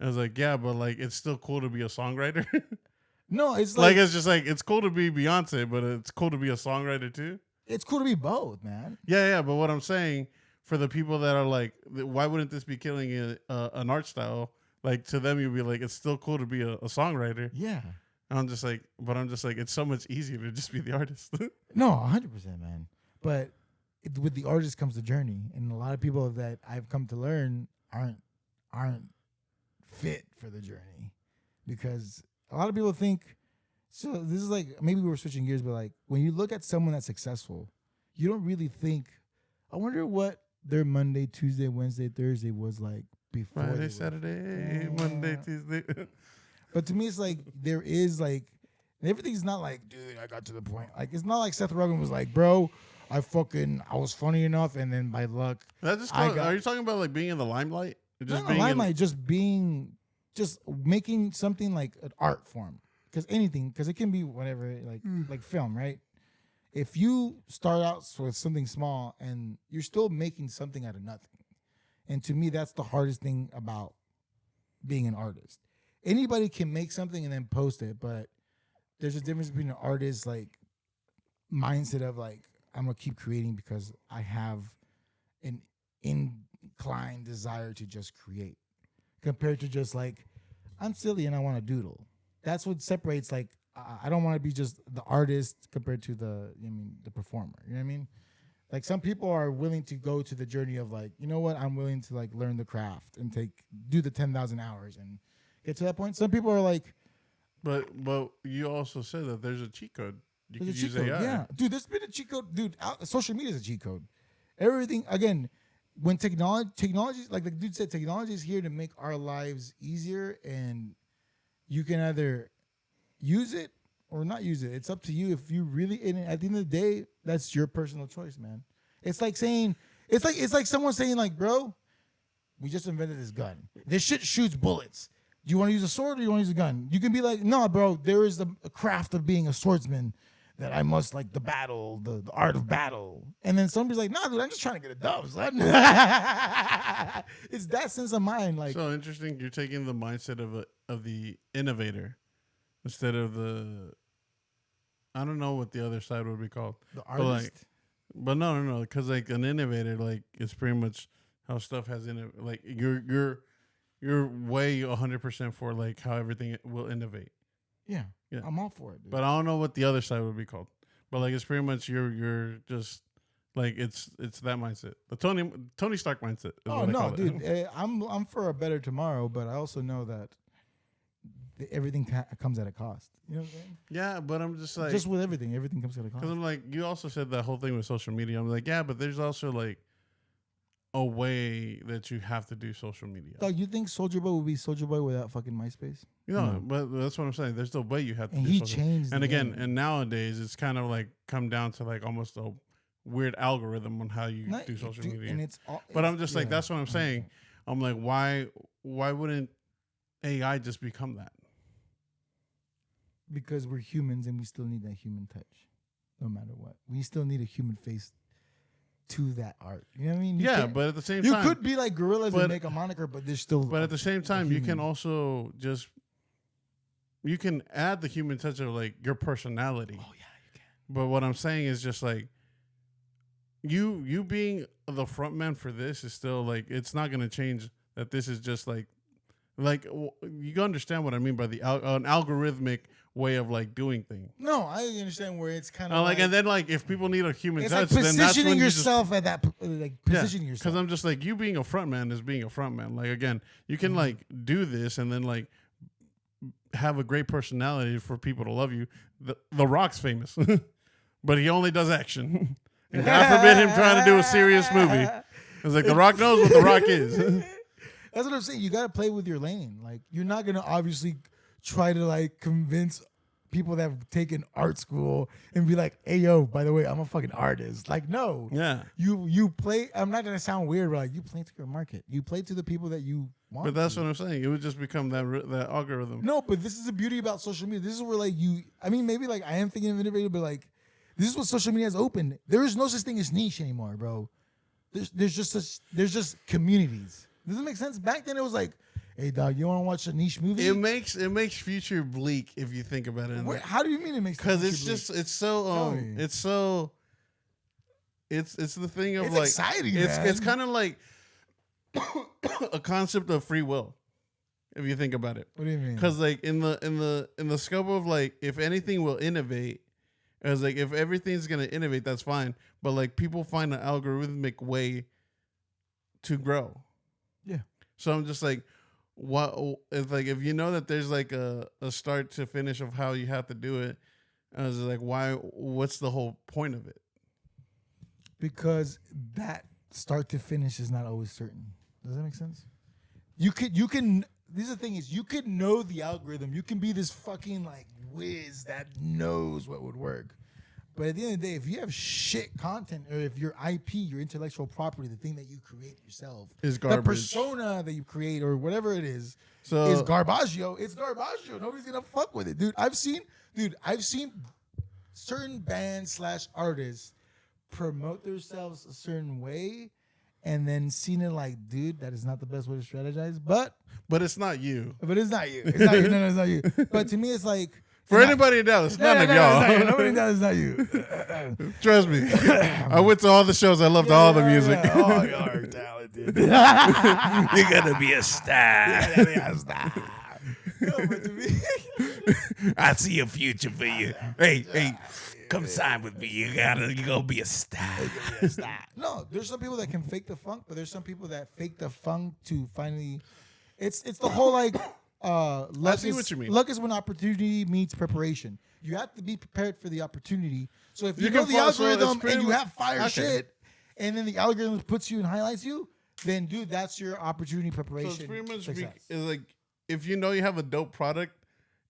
was like, yeah, but like it's still cool to be a songwriter. No, it's like it's just like it's cool to be Beyonce, but it's cool to be a songwriter too. It's cool to be both, man. Yeah. But what I'm saying for the people that are like, why wouldn't this be killing an art style? Like to them, you'd be like, it's still cool to be a songwriter. Yeah. I'm just like, it's so much easier to just be the artist. No, 100%, man. But with the artist comes the journey, and a lot of people that I've come to learn aren't fit for the journey because a lot of people think. So this is like maybe we're switching gears, but like when you look at someone that's successful, you don't really think. I wonder what their Monday, Tuesday, Wednesday, Thursday was like before. Friday, Saturday, Monday, Tuesday. But to me, it's like there is like everything's not like, dude, I got to the point. Like it's not like Seth Rogen was like, bro, I was funny enough, and then by luck, are you talking about like being in the limelight? Just being limelight, just making something like an art form. Because it can be whatever, like film, right? If you start out with something small and you're still making something out of nothing, and to me, that's the hardest thing about being an artist. Anybody can make something and then post it, but there's a difference between an artist's like mindset of like I'm gonna keep creating because I have an inclined desire to just create, compared to just like I'm silly and I want to doodle. That's what separates like I don't want to be just the artist compared to the performer. You know what I mean? Like some people are willing to go to the journey of like, you know what, I'm willing to like learn the craft and do the 10,000 hours and get to that point. Some people are like, but you also said that there's a cheat code. You could use AI. Yeah, dude, there's been a cheat code. Dude, social media is a cheat code. Everything again. when technology, like the dude said, technology is here to make our lives easier, and you can either use it or not use it. It's up to you. If you really, and at the end of the day, that's your personal choice, man. It's like saying, it's like someone saying, like, bro, we just invented this gun. This shit shoots bullets. Do you want to use a sword or do you want to use a gun? You can be like, no, bro, there is a craft of being a swordsman that I must, like, the battle, the art of battle. And then somebody's like, nah, dude, I'm just trying to get a dub, son. It's that sense of mind. Like, so interesting. You're taking the mindset of the innovator instead of I don't know what the other side would be called. The artist? But no. Because, like, an innovator, like, it's pretty much how stuff has like, you're way 100% for, like, how everything will innovate. Yeah, I'm all for it, dude. But I don't know what the other side would be called. But, like, it's pretty much you're just like it's that mindset. The Tony Stark mindset. Is oh what I no, call dude, it. I'm for a better tomorrow, but I also know that everything comes at a cost. You know what I'm saying? Yeah, but I'm just like, just with everything comes at a cost. because I'm like, you also said that whole thing with social media. I'm like, yeah, but there's also, like, a way that you have to do social media. Dog, you think Soulja Boy would be Soulja Boy without fucking MySpace? You know, but that's what I'm saying. There's the way you have to And do he social changed And the again, game. and nowadays it's kind of like come down to, like, almost a weird algorithm on how you do social media. And But I'm just like, yeah. that's what I'm saying. I'm like, why wouldn't AI just become that? Because we're humans and we still need that human touch, no matter what. We still need a human face to that art. You know what I mean? But at the same you time, could be like gorillas and make a moniker, but there's still. But at the same time, you can also just add the human touch of, like, your personality. Oh yeah, you can. But what I'm saying is just like you being the front man for this is still, like, it's not gonna change that. This is just like you understand what I mean by an algorithmic way of, like, doing things. No, I understand where it's kind of Like, and then, like, if people need a human it's touch, like then that's when positioning you yourself at that, like, position yourself. Because I'm just like, you being a front man is being a front man. Like, again, you can like do this and then, like, have a great personality for people to love you. The Rock's famous, but he only does action. And God forbid him trying to do a serious movie. It's like The Rock knows what The Rock is. That's what I'm saying. You got to play with your lane. Like, you're not going to obviously try to, like, convince people that have taken art school and be like, hey, yo, by the way, I'm a fucking artist. Like, no. Yeah. You play. I'm not going to sound weird, but, like, you play to your market. You play to the people that you want. But that's what I'm saying. It would just become that algorithm. No, but this is the beauty about social media. This is where, like, I mean, maybe, like, I am thinking of innovative, but, like, this is what social media has opened. There is no such thing as niche anymore, bro. There's just communities. Does it make sense? Back then, it was like, hey, dog, you want to watch a niche movie? It makes future bleak if you think about it. How do you mean it makes? Because it's the thing of, it's like, exciting. It's kind of like a concept of free will, if you think about it. What do you mean? Because, like, in the scope of, like, if anything will innovate, it's like, if everything's gonna innovate, that's fine. But, like, people find an algorithmic way to grow. Yeah. So I'm just like, what? It's like, if you know that there's, like, a start to finish of how you have to do it, I was like, why? What's the whole point of it? Because that start to finish is not always certain. Does that make sense? You can. This is the thing is, you could know the algorithm. You can be this fucking, like, whiz that knows what would work. But at the end of the day, if you have shit content, or if your IP, your intellectual property, the thing that you create yourself, Is garbage. the persona that you create, or whatever it is So garbaggio. It's garbaggio. Nobody's gonna fuck with it, dude. I've seen certain bands / artists promote themselves a certain way, and then seen it like, dude, that is not the best way to strategize. But it's not you. it's not you. It's not you. No, it's not you. But to me, it's like, For anybody in Dallas, none of y'all. Nobody does. It's not you. Trust me. I went to all the shows. I loved all the music. Yeah. Oh, you're talented. You're gonna be a star. No, but to me, I see a future for you. Hey, come sign with me. You're gonna be a star. no, there's some people that can fake the funk, but there's some people that fake the funk to finally. It's the whole, like, luck see what you mean. Luck is when opportunity meets preparation. You have to be prepared for the opportunity. So if you You know can the follow- so it's algorithm pretty and you much- have fire okay. shit, and then the algorithm puts you and highlights you, then dude, that's your opportunity preparation. So it's pretty much success. it's like if you know you have a dope product,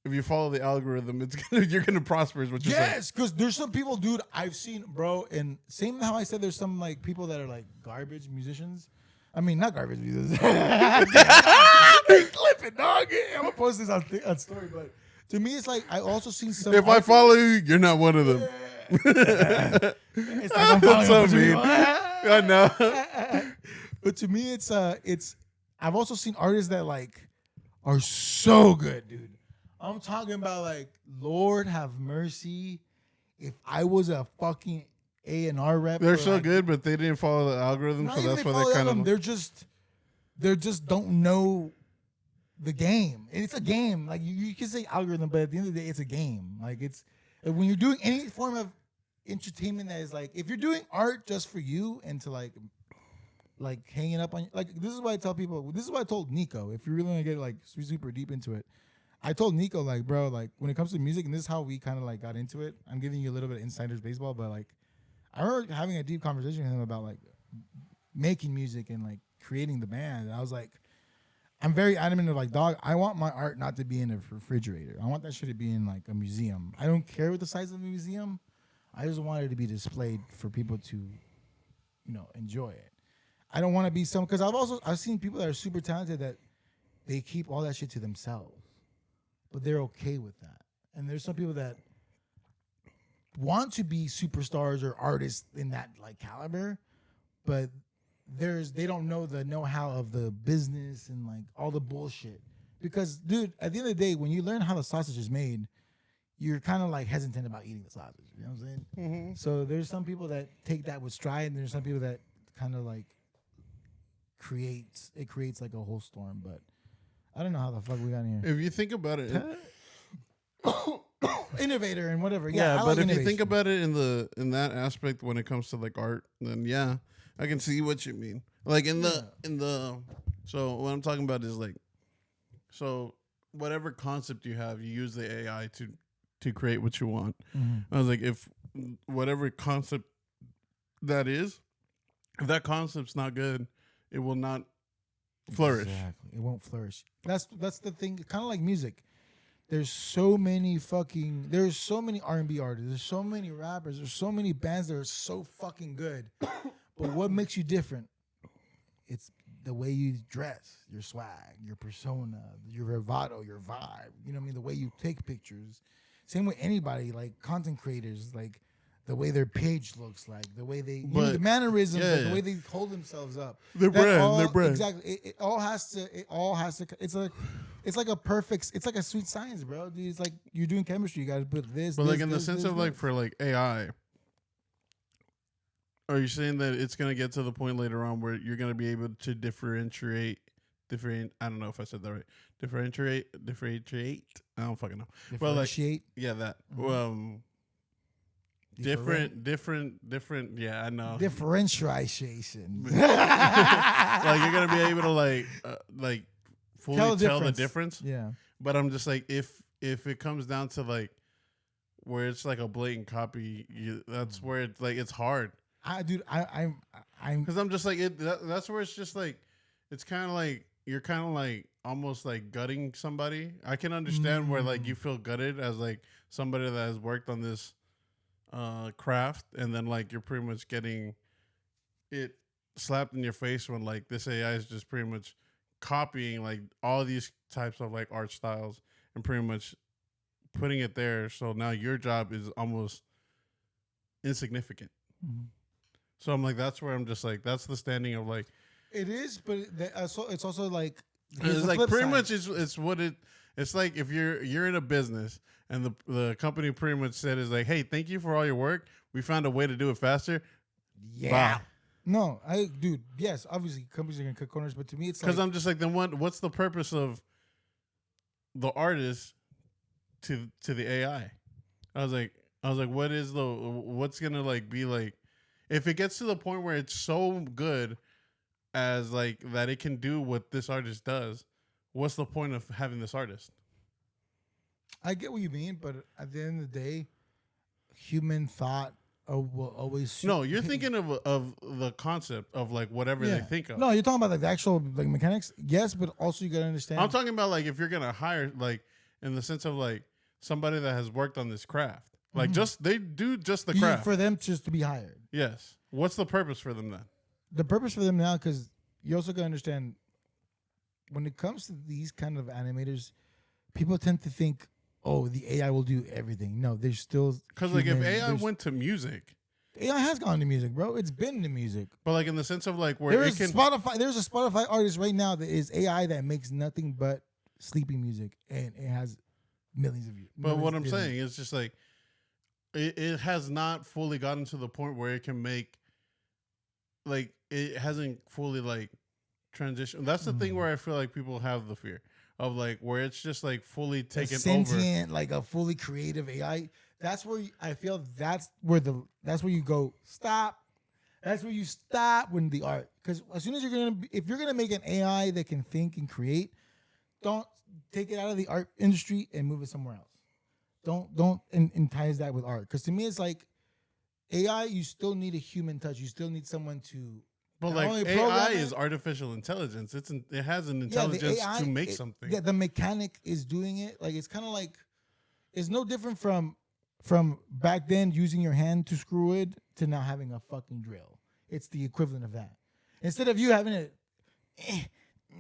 if you follow the algorithm, you're gonna prosper. Is what you're saying? Yes, because there's some people, dude, I've seen, bro, and same how I said there's some like people that are like garbage musicians. I mean, not garbage musicians. Clip it, dog. I'm gonna post this on story, but to me, it's like I also seen some. If I follow you, you're not one of them. It's like I'm following so a bunch of mean. people. I know. But to me, it's I've also seen artists that like are so good, dude. I'm talking about like, Lord have mercy. If I was a fucking A&R rep, They're or, so like, good, but they didn't follow the algorithm, not so even that's they why follow they kind them, of. they're just don't know the game. And it's a game. Like you can say algorithm, but at the end of the day, it's a game. Like when you're doing any form of entertainment that is like, if you're doing art just for you and to like hanging up on, like, this is why I tell people, this is what I told Nico, if you really want to get like super deep into it, I told Nico, like, bro, like when it comes to music, and this is how we kind of like got into it, I'm giving you a little bit of insider's baseball, but like I remember having a deep conversation with him about like making music and like creating the band, and I was like, I'm very adamant of like, dog, I want my art not to be in a refrigerator. I want that shit to be in like a museum. I don't care what the size of the museum. I just want it to be displayed for people to, enjoy it. I don't want to be because I've seen people that are super talented that they keep all that shit to themselves, but they're okay with that. And there's some people that want to be superstars or artists in that like caliber, but they don't know the know-how of the business and like all the bullshit. Because, dude, at the end of the day, when you learn how the sausage is made, you're kind of like hesitant about eating the sausage. You know what I'm saying? Mm-hmm. So there's some people that take that with stride, and there's some people that kind of like creates like a whole storm. But I don't know how the fuck we got in here. If you think about it, Innovator and whatever. yeah, I but like if you think innovation. about it in that aspect when it comes to like art, then yeah, I can see what you mean. Like in the so what I'm talking about is like, so whatever concept you have, you use the AI to create what you want. Mm-hmm. I was like, if whatever concept that is, if that concept's not good, it will not flourish. Exactly. It won't flourish. That's the thing. Kind of like music. There's so many R&B artists. There's so many rappers. There's so many bands that are so fucking good. But what makes you different? It's the way you dress, your swag, your persona, your bravado, your vibe. You know what I mean? The way you take pictures. Same with anybody, like content creators, like the way their page looks like, the way they, the mannerisms, like the way they hold themselves up. Their brand. Exactly. It all has to. It's like a perfect. It's like a sweet science, bro. Dude, it's like you're doing chemistry. You got to put this. But this, like in the this, sense this, of like this. for like AI, are you saying that it's gonna get to the point later on where you're gonna be able to differentiate? I don't know if I said that right. Differentiate. I don't fucking know. Well, like yeah, that. Different. Yeah, I know. Differentiation. Like you're gonna be able to like fully tell the difference. Yeah. But I'm just like, if it comes down to like where it's like a blatant copy, that's where it's like it's hard. I'm because I'm just like that's where it's just like it's kind of like you're kind of like almost like gutting somebody. I can understand where like you feel gutted as like somebody that has worked on this craft, and then like you're pretty much getting it slapped in your face when like this AI is just pretty much copying like all these types of like art styles and pretty much putting it there. So now your job is almost insignificant. Mm-hmm. So I'm like, that's where I'm just like, that's the standing of like, it is, but it's also like, it's like pretty much it's what it's like if you're in a business and the company pretty much said is like, hey, thank you for all your work. We found a way to do it faster. Yeah. Wow. No, dude, yes, obviously companies are gonna cut corners, but to me it's because I'm just like, then what's the purpose of the artist to the AI? I was like, what's gonna like be like if it gets to the point where it's so good as like that it can do what this artist does, what's the point of having this artist? I get what you mean, but at the end of the day, human thought will always. No, you're thinking of the concept of like whatever they think of. No, you're talking about like the actual like mechanics. Yes, but also you gotta understand. I'm talking about like if you're gonna hire like in the sense of like somebody that has worked on this craft, like just they do just the craft for them just to be hired. Yes. What's the purpose for them then? The purpose for them now, because you also gotta understand when it comes to these kind of animators, people tend to think, oh, the AI will do everything. No, there's still because like if AI went to music, AI has gone to music, bro. It's been to music. But like in the sense of like where it can Spotify. There's a Spotify artist right now that is AI that makes nothing but sleeping music, and it has millions of views. But what I'm saying is just like it has not fully gotten to the point where it can make like it hasn't fully like transitioned. That's the thing where I feel like people have the fear of like where it's just like fully taken sentient, over, like a fully creative AI. That's where I feel that's where you go stop. That's where you stop when the art, because as soon as if you're gonna make an AI that can think and create, don't take it out of the art industry and move it somewhere else. Don't entice that with art, because to me it's like AI. You still need a human touch. You still need someone to. But like AI is artificial intelligence. It has an intelligence to make something. Yeah, the mechanic is doing it. Like it's kind of like it's no different from back then using your hand to screw it to now having a fucking drill. It's the equivalent of that. Instead of you having it,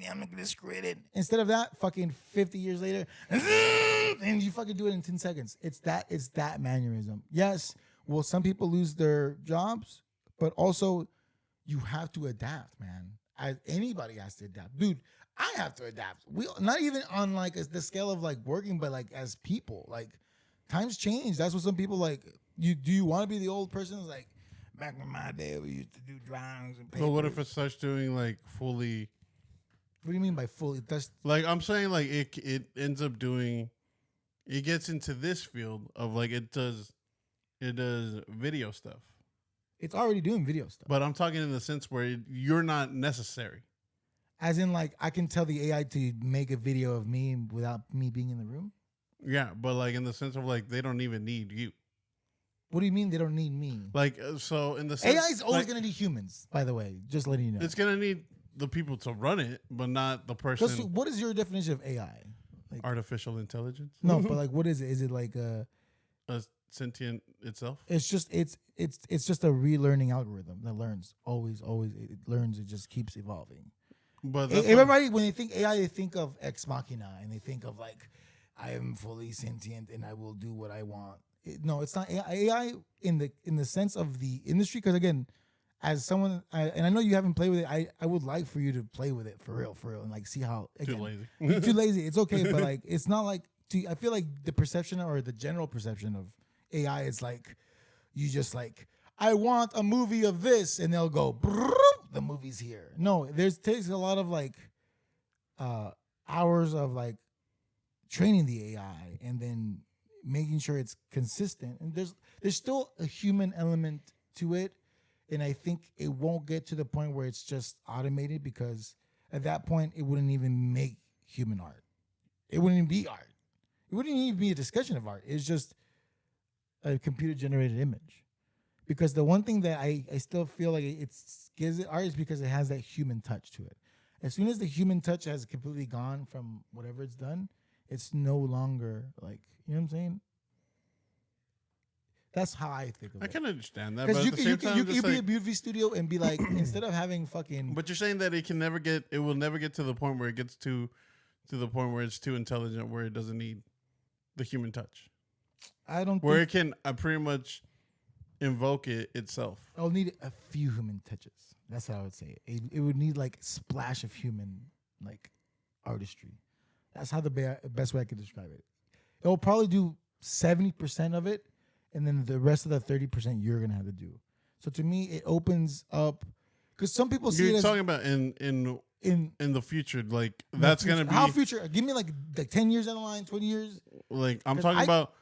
I'm not gonna screw it in. Instead of that, fucking 50 years later, and you fucking do it in 10 seconds. It's that mannerism. Yes, will some people lose their jobs, but also you have to adapt, man. Anybody has to adapt, dude. I have to adapt. We not even on like the scale of like working, but like as people, like times change. That's what some people like. Do you want to be the old person who's like, back in my day we used to do drawings and papers. But what if it starts doing like fully? What do you mean by fully? That's like I'm saying like it ends up doing. It gets into this field of like it does video stuff. It's already doing video stuff. But I'm talking in the sense where you're not necessary. As in, like, I can tell the AI to make a video of me without me being in the room? Yeah, but, like, in the sense of, like, they don't even need you. What do you mean they don't need me? Like, so in the sense... AI is always going to need humans, by the way. Just letting you know. It's going to need the people to run it, but not the person... What is your definition of AI? Like, artificial intelligence? No, but, like, what is it? Is it, like, a sentient itself? It's just it's just a relearning algorithm that learns always it learns. It just keeps evolving. But everybody, when they think AI, they think of ex machina, and they think of like, I am fully sentient and I will do what I want. No, it's not AI in the sense of the industry. Because again, as someone, and I know you haven't played with it, I would like for you to play with it for real, and like see how. Again, too lazy. You're too lazy. It's okay, but like it's not like. I feel like the perception or the general perception of AI is like, you just like, I want a movie of this, and they'll go, the movie's here. No, takes a lot of like hours of like training the AI and then making sure it's consistent. And there's still a human element to it, and I think it won't get to the point where it's just automated, because at that point it wouldn't even make human art. It wouldn't even be art. It wouldn't even be a discussion of art. It's just a computer-generated image. Because the one thing that I still feel like it gives it art is because it has that human touch to it. As soon as the human touch has completely gone from whatever it's done, it's no longer like, you know what I'm saying? That's how I think of it. I can understand that. Because you can be a movie studio and be like, instead of having fucking... But you're saying that it will never get to the point where it gets to the point where it's too intelligent, where it doesn't need the human touch. I don't where it can pretty much invoke it itself. I'll need a few human touches. That's how I would say it. It would need like a splash of human like artistry. That's how the best way I could describe it. It will probably do 70% of it, and then the rest of the 30% you're gonna have to do. So to me, it opens up, because some people see you're it as talking about in the future, like that's gonna be how future. Give me like 10 years down the line, 20 years. Like I'm talking about,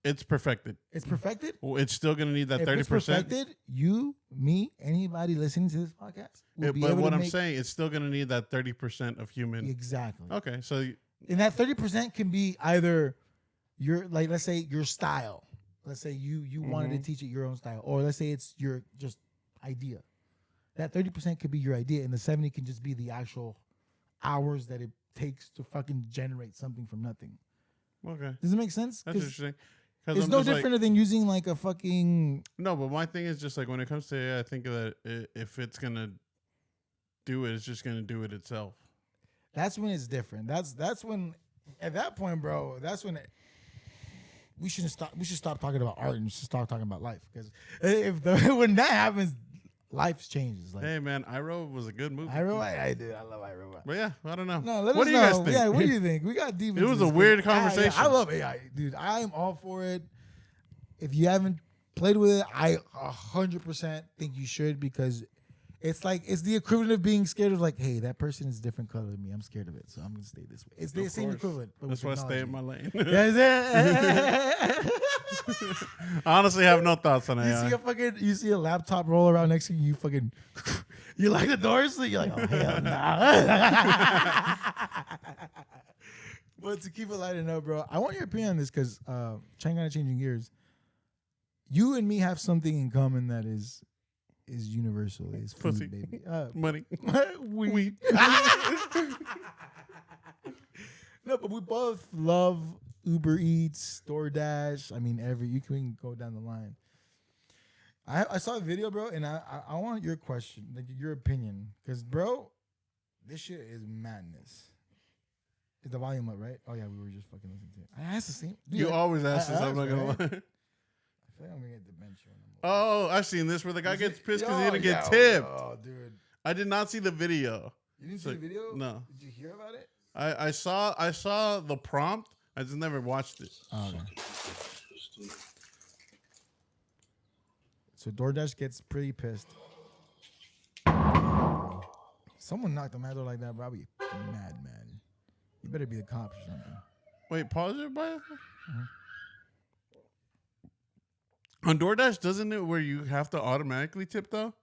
it's perfected. It's perfected. Well, it's still gonna need that 30%. It's perfected. You, me, anybody listening to this podcast, will be but able what to I'm make, saying, it's still gonna need that 30% of human. Exactly. Okay, so and that 30% can be either your, like, let's say your style. let's say you wanted to teach it your own style, or let's say it's your just idea. That 30% could be your idea, and the 70 can just be the actual hours that it takes to fucking generate something from nothing. Okay. Does it make sense? That's interesting. It's no different than using like a fucking. No, but my thing is just like when it comes to AI, I think that if it's gonna do it, it's just gonna do it itself. That's when it's different. That's when, at that point, bro. That's when we should stop talking about art and just start talking about life. Because when that happens, life changes. Like, hey man, iRobot was a good movie. iRobot, I do. I love iRobot. But yeah, I don't know. No, let what us do you know. guys think? Yeah, what do you think? We got deep. It was a weird conversation. I love AI, dude. I am all for it. If you haven't played with it, I 100% think you should, because it's the equivalent of being scared of, like, hey, that person is a different color than me. I'm scared of it, so I'm gonna stay this way. It's the same equivalent. That's why I stay in my lane. I Honestly, I have no thoughts on AI. you see a laptop roll around next to you, you like the doors, so you're like, oh hell nah. But to keep it light enough, bro, I want your opinion on this, because kind of changing gears. You and me have something in common that is universal. Is food, Pussy. baby. Money. Weed. No, but we both love Uber Eats, DoorDash. I mean, you can go down the line. I saw a video, bro, and I want your question, like your opinion, because, bro, this shit is madness. Is the volume up, right? Oh yeah, we were just fucking listening to it. I asked the same. Dude, You always ask this. I'm asked, not gonna right? lie. I feel like I'm gonna get dementia. Oh, I've seen this where the guy gets pissed because he didn't get yeah, tipped. Oh, dude. I did not see the video. You didn't see the video? No. Did you hear about it? I saw the prompt. I just never watched it. Oh, okay. So DoorDash gets pretty pissed. Someone knocked on my door like that, bro. I'll be mad, man. You better be the cops or something. Wait, pause it, bro. On DoorDash, doesn't it where you have to automatically tip though?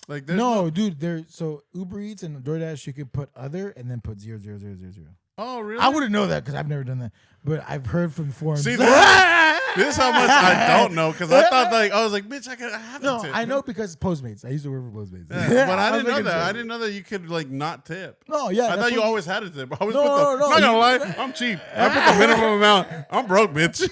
Like no, dude. So Uber Eats and DoorDash, you can put other and then put 00000. Oh, really? I wouldn't know that because I've never done that, but I've heard from forums. See, this is how much I don't know, because I thought I was like, bitch, I have to No, tip. I know because Postmates. I used to work for Postmates. Yeah, but I didn't know making that. sure. I didn't know that you could like not tip. No, yeah. I that's thought you what- always had a tip. I always No, put the. no, I'm not gonna you- lie, I'm cheap. I put the minimum amount. I'm broke, bitch.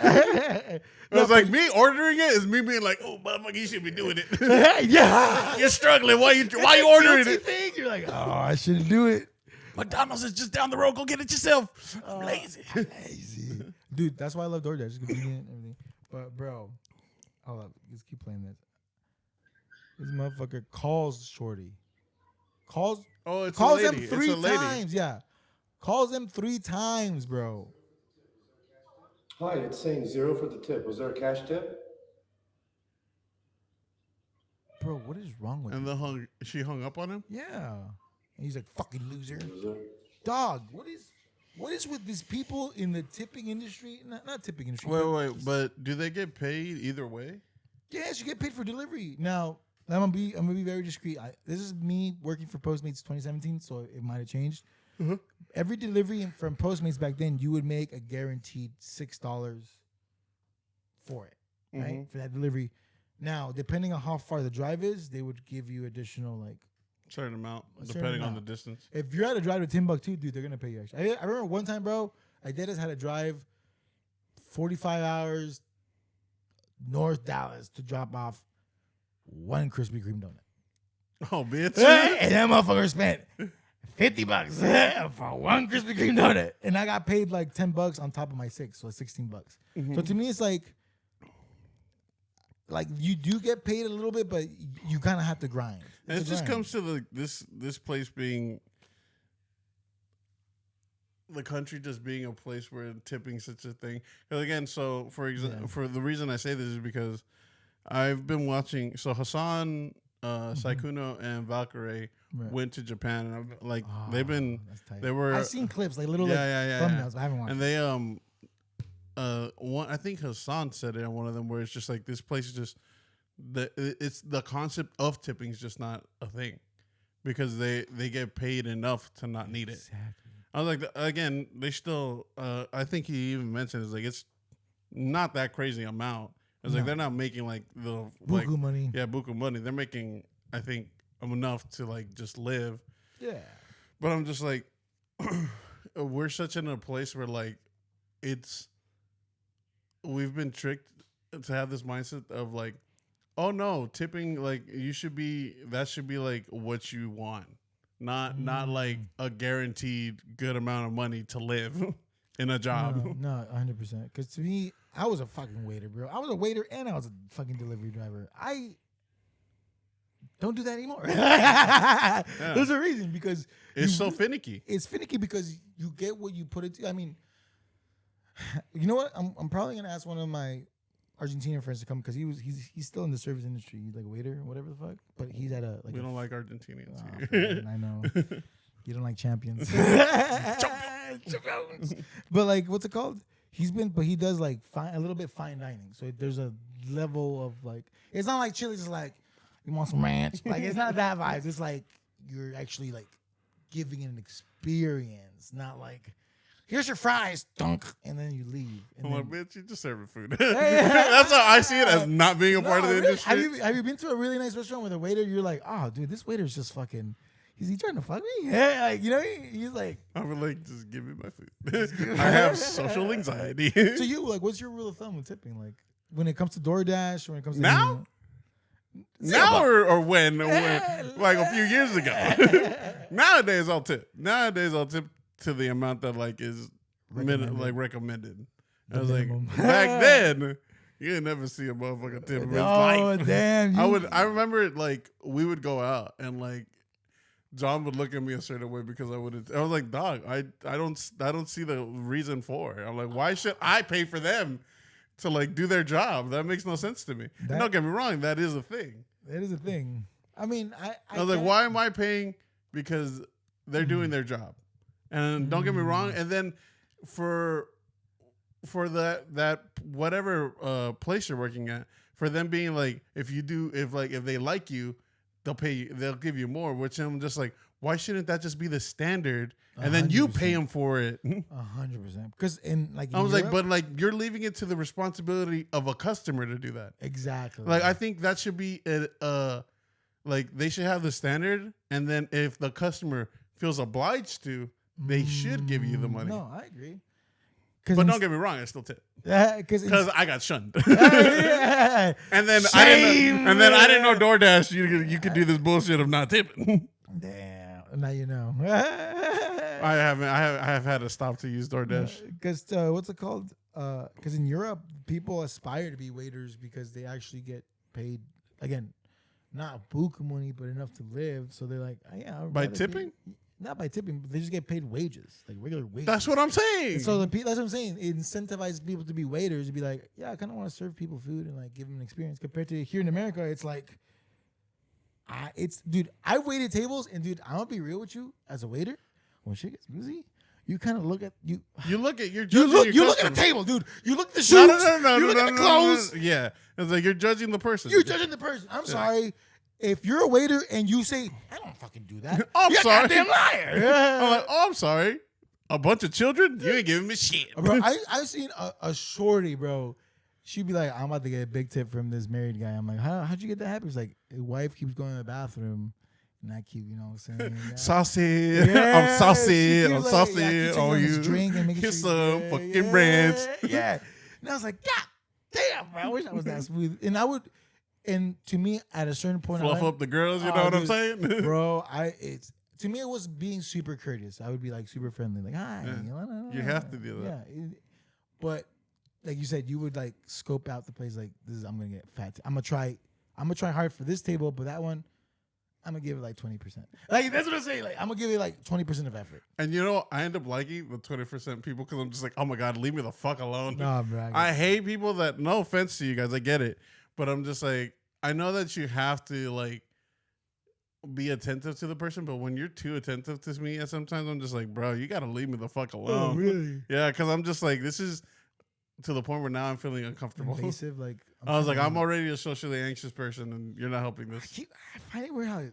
It was like me ordering it is me being like, oh, motherfucker, you should be doing it. Yeah. You're struggling. Why you ordering Guilty it? thing. You're like, oh, I shouldn't do it. McDonald's is just down the road. Go get it yourself. I'm lazy. Lazy. Dude, that's why I love DoorDash. It's convenient and everything. But, bro, hold up. Let's keep playing this. This motherfucker calls Shorty. Calls Oh, it's calls a lady. him 3 it's a lady. times. Yeah. Calls him 3 times, bro. Hi, it's saying 0 for the tip. Was there a cash tip? Bro, what is wrong with And you? she hung up on him? Yeah. And he's like, fucking loser. Loser. Dog, what is with these people in the tipping industry? Not tipping industry. Wait. But do they get paid either way? Yes, you get paid for delivery. Now, I'm gonna be very discreet. This is me working for Postmates 2017, so it might have changed. Every delivery from Postmates back then, you would make a guaranteed $6 for it, right? For that delivery. Now, depending on how far the drive is, they would give you additional, like, Certain amount, certain depending on amount. the distance. if you're at a drive to Timbuktu, dude, they're gonna pay you extra. I remember one time, bro, I had to drive 45 hours North Dallas to drop off one Krispy Kreme donut. Oh, bitch. And that motherfucker spent $50 for one Krispy Kreme donut, and I got paid like $10 on top of my 6, so $16. So to me, it's like you do get paid a little bit, but you kind of have to grind. And It's it a just grind. comes to this place being the country just being a place where tipping such a thing. Because again, so for example, for the reason I say this is because I've been watching. So Hassan, Saikuno, and Valkyrie went to Japan, and I've, like they've been That's tight. they were I've seen clips, like little yeah. thumbnails, but I haven't watched. and they one I think Hassan said it on one of them where it's just like this place is just it's the concept of tipping is just not a thing because they get paid enough to not need it. Exactly. I was like, again, they still. I think he even mentioned it's like it's not that crazy amount. It's like they're not making like the like, buku money. Yeah, buku money. They're making, I think, enough to like just live. Yeah. But I'm just like, we're such in a place where like we've been tricked to have this mindset of like, oh no, tipping, like that should be like what you want, not like a guaranteed good amount of money to live in a job. No, 100%. Because to me, I was a fucking waiter, bro. I was a waiter and I was a fucking delivery driver. I don't do that anymore. There's a reason, because it's so finicky. It's finicky because you get what you put into. I mean, you know what? I'm probably gonna ask one of my Argentinian friends to come, because he's still in the service industry. He's like a waiter, whatever the fuck. But he's at we don't like Argentinians here. I know. You don't like champions. Champions. But like, what's it called? But he does like a little bit fine dining. So there's a level of like, it's not like Chili's is like, you want some ranch? Like, it's not that vibe. It's like you're actually like giving it an experience, not like, here's your fries, dunk, and then you leave. And I'm like, bitch, you just serving food. That's how I see it, as not being a part of the industry. Have you been to a really nice restaurant with a waiter? You're like, oh, dude, this waiter's just fucking. Is he trying to fuck me? Yeah, like, you know, he's like, I'm like, just give me my food. I have social anxiety. So you, like, what's your rule of thumb with tipping? Like, when it comes to DoorDash, or when it comes to now? Now or when? Like a few years ago. Nowadays I'll tip. To the amount that like is recommended. I was minimum. Like, back then, you didn't never see a motherfucker tip in his life. Damn! I remember it, like, we would go out and like John would look at me a certain way because I was like, dog, I don't see the reason for it. I'm like, why should I pay for them to like do their job? That makes no sense to me. And don't get me wrong, that is a thing. That is a thing. I mean, I was like, why am I paying? Because they're doing their job. And don't get me wrong. And then for that whatever place you're working at, for them being like, if they like you, they'll give you more. Which I'm just like, why shouldn't that just be the standard? And then you pay them for it. 100%. Because I was like, but like you're leaving it to the responsibility of a customer to do that. Exactly. Like I think that should be like they should have the standard, and then if the customer feels obliged to, they should give you the money. No, I agree. But don't get me wrong, I still tip. Because I got shunned. Yeah. and then I didn't know DoorDash. You could do this bullshit of not tipping. Damn. Now you know. I have had to stop to use DoorDash. Because what's it called? Because in Europe, people aspire to be waiters because they actually get paid, again, not buku money, but enough to live. So they're like, oh, yeah. By tipping? Not by tipping, but they just get paid wages, like regular wages. That's what I'm saying. So that's what I'm saying. It incentivizes people to be waiters, to be like, yeah, I kind of want to serve people food and like give them an experience. Compared to here in America, it's like, dude, I waited tables, and dude, I'm gonna be real with you, as a waiter, when shit gets busy, you kind of look at you. You look at you look at the table, dude. You look at the shoes. No, you look at the clothes. Yeah, it's like you're judging the person. You're judging the person. I'm sorry. If you're a waiter and you say, I don't fucking do that, I'm you're sorry. a goddamn liar. I'm like, oh, I'm sorry. A bunch of children? You ain't giving me shit. Bro, I've seen a shorty, bro. She'd be like, I'm about to get a big tip from this married guy. I'm like, how'd you get that happy? He's like, his wife keeps going to the bathroom. And I keep, you know what I'm saying? Yeah. Saucy. Yeah, I'm saucy. I'm saucy. Yeah, Oh, you. Drink and Get some fucking ranch. Yeah. And I was like, God damn, bro. I wish I was that smooth. And to me, at a certain point, fluff up the girls. You know what I'm saying, bro? To me, it was being super courteous. I would be like super friendly, like hi. Yeah. You have to do that. Yeah, but like you said, you would like scope out the place. Like I'm gonna get fat. I'm gonna try hard for this table, but that one, I'm gonna give it like 20%. Like that's what I'm saying. Like I'm gonna give it like 20% of effort. And you know, I end up liking the 20% people because I'm just like, oh my god, leave me the fuck alone. Nah, bro. I hate people that. No offense to you guys, I get it. But I'm just like, I know that you have to like be attentive to the person, but when you're too attentive to me, and sometimes I'm just like, bro, you gotta leave me the fuck alone. Oh, really? Yeah, because I'm just like, this is to the point where now I'm feeling uncomfortable. Invasive, like I'm already a socially anxious person, and you're not helping this. I find it weird how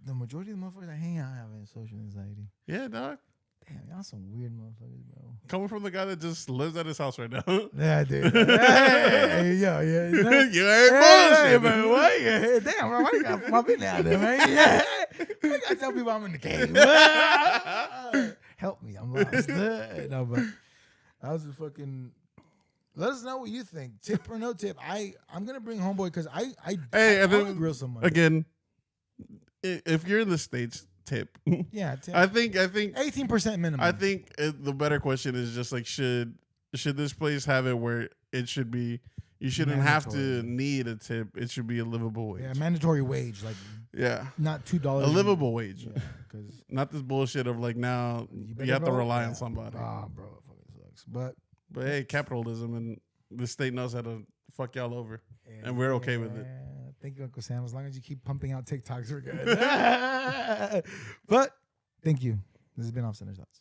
the majority of the motherfuckers I hang out have social anxiety. Yeah, dog. Damn, y'all some weird motherfuckers, bro. Coming from the guy that just lives at his house right now. Yeah, dude. Hey, yo, yeah. You ain't Hey, bullshit. man, what? Yeah, damn, bro, why you gotta pop in out there, man? Yeah. I gotta tell people I'm in the cave. Help me, I'm lost. No, but I was just fucking. Let us know what you think. Tip or no tip? I'm gonna bring homeboy because I Hey, and wanna then grill someone again, if you're in the States, tip. Yeah, tip. I think 18% minimum. I think the better question is just like should this place have it where it should be? You shouldn't have to Mandatory. need a tip. It should be a livable wage. Yeah, mandatory wage, like not $2. A livable wage. Yeah, because Not this bullshit of like now you have to rely on somebody. Ah, bro, it fucking sucks. But hey, capitalism and the state knows how to fuck y'all over, and we're okay with it. Thank you, Uncle Sam. As long as you keep pumping out TikToks, we're good. But thank you. This has been Off Center Thoughts.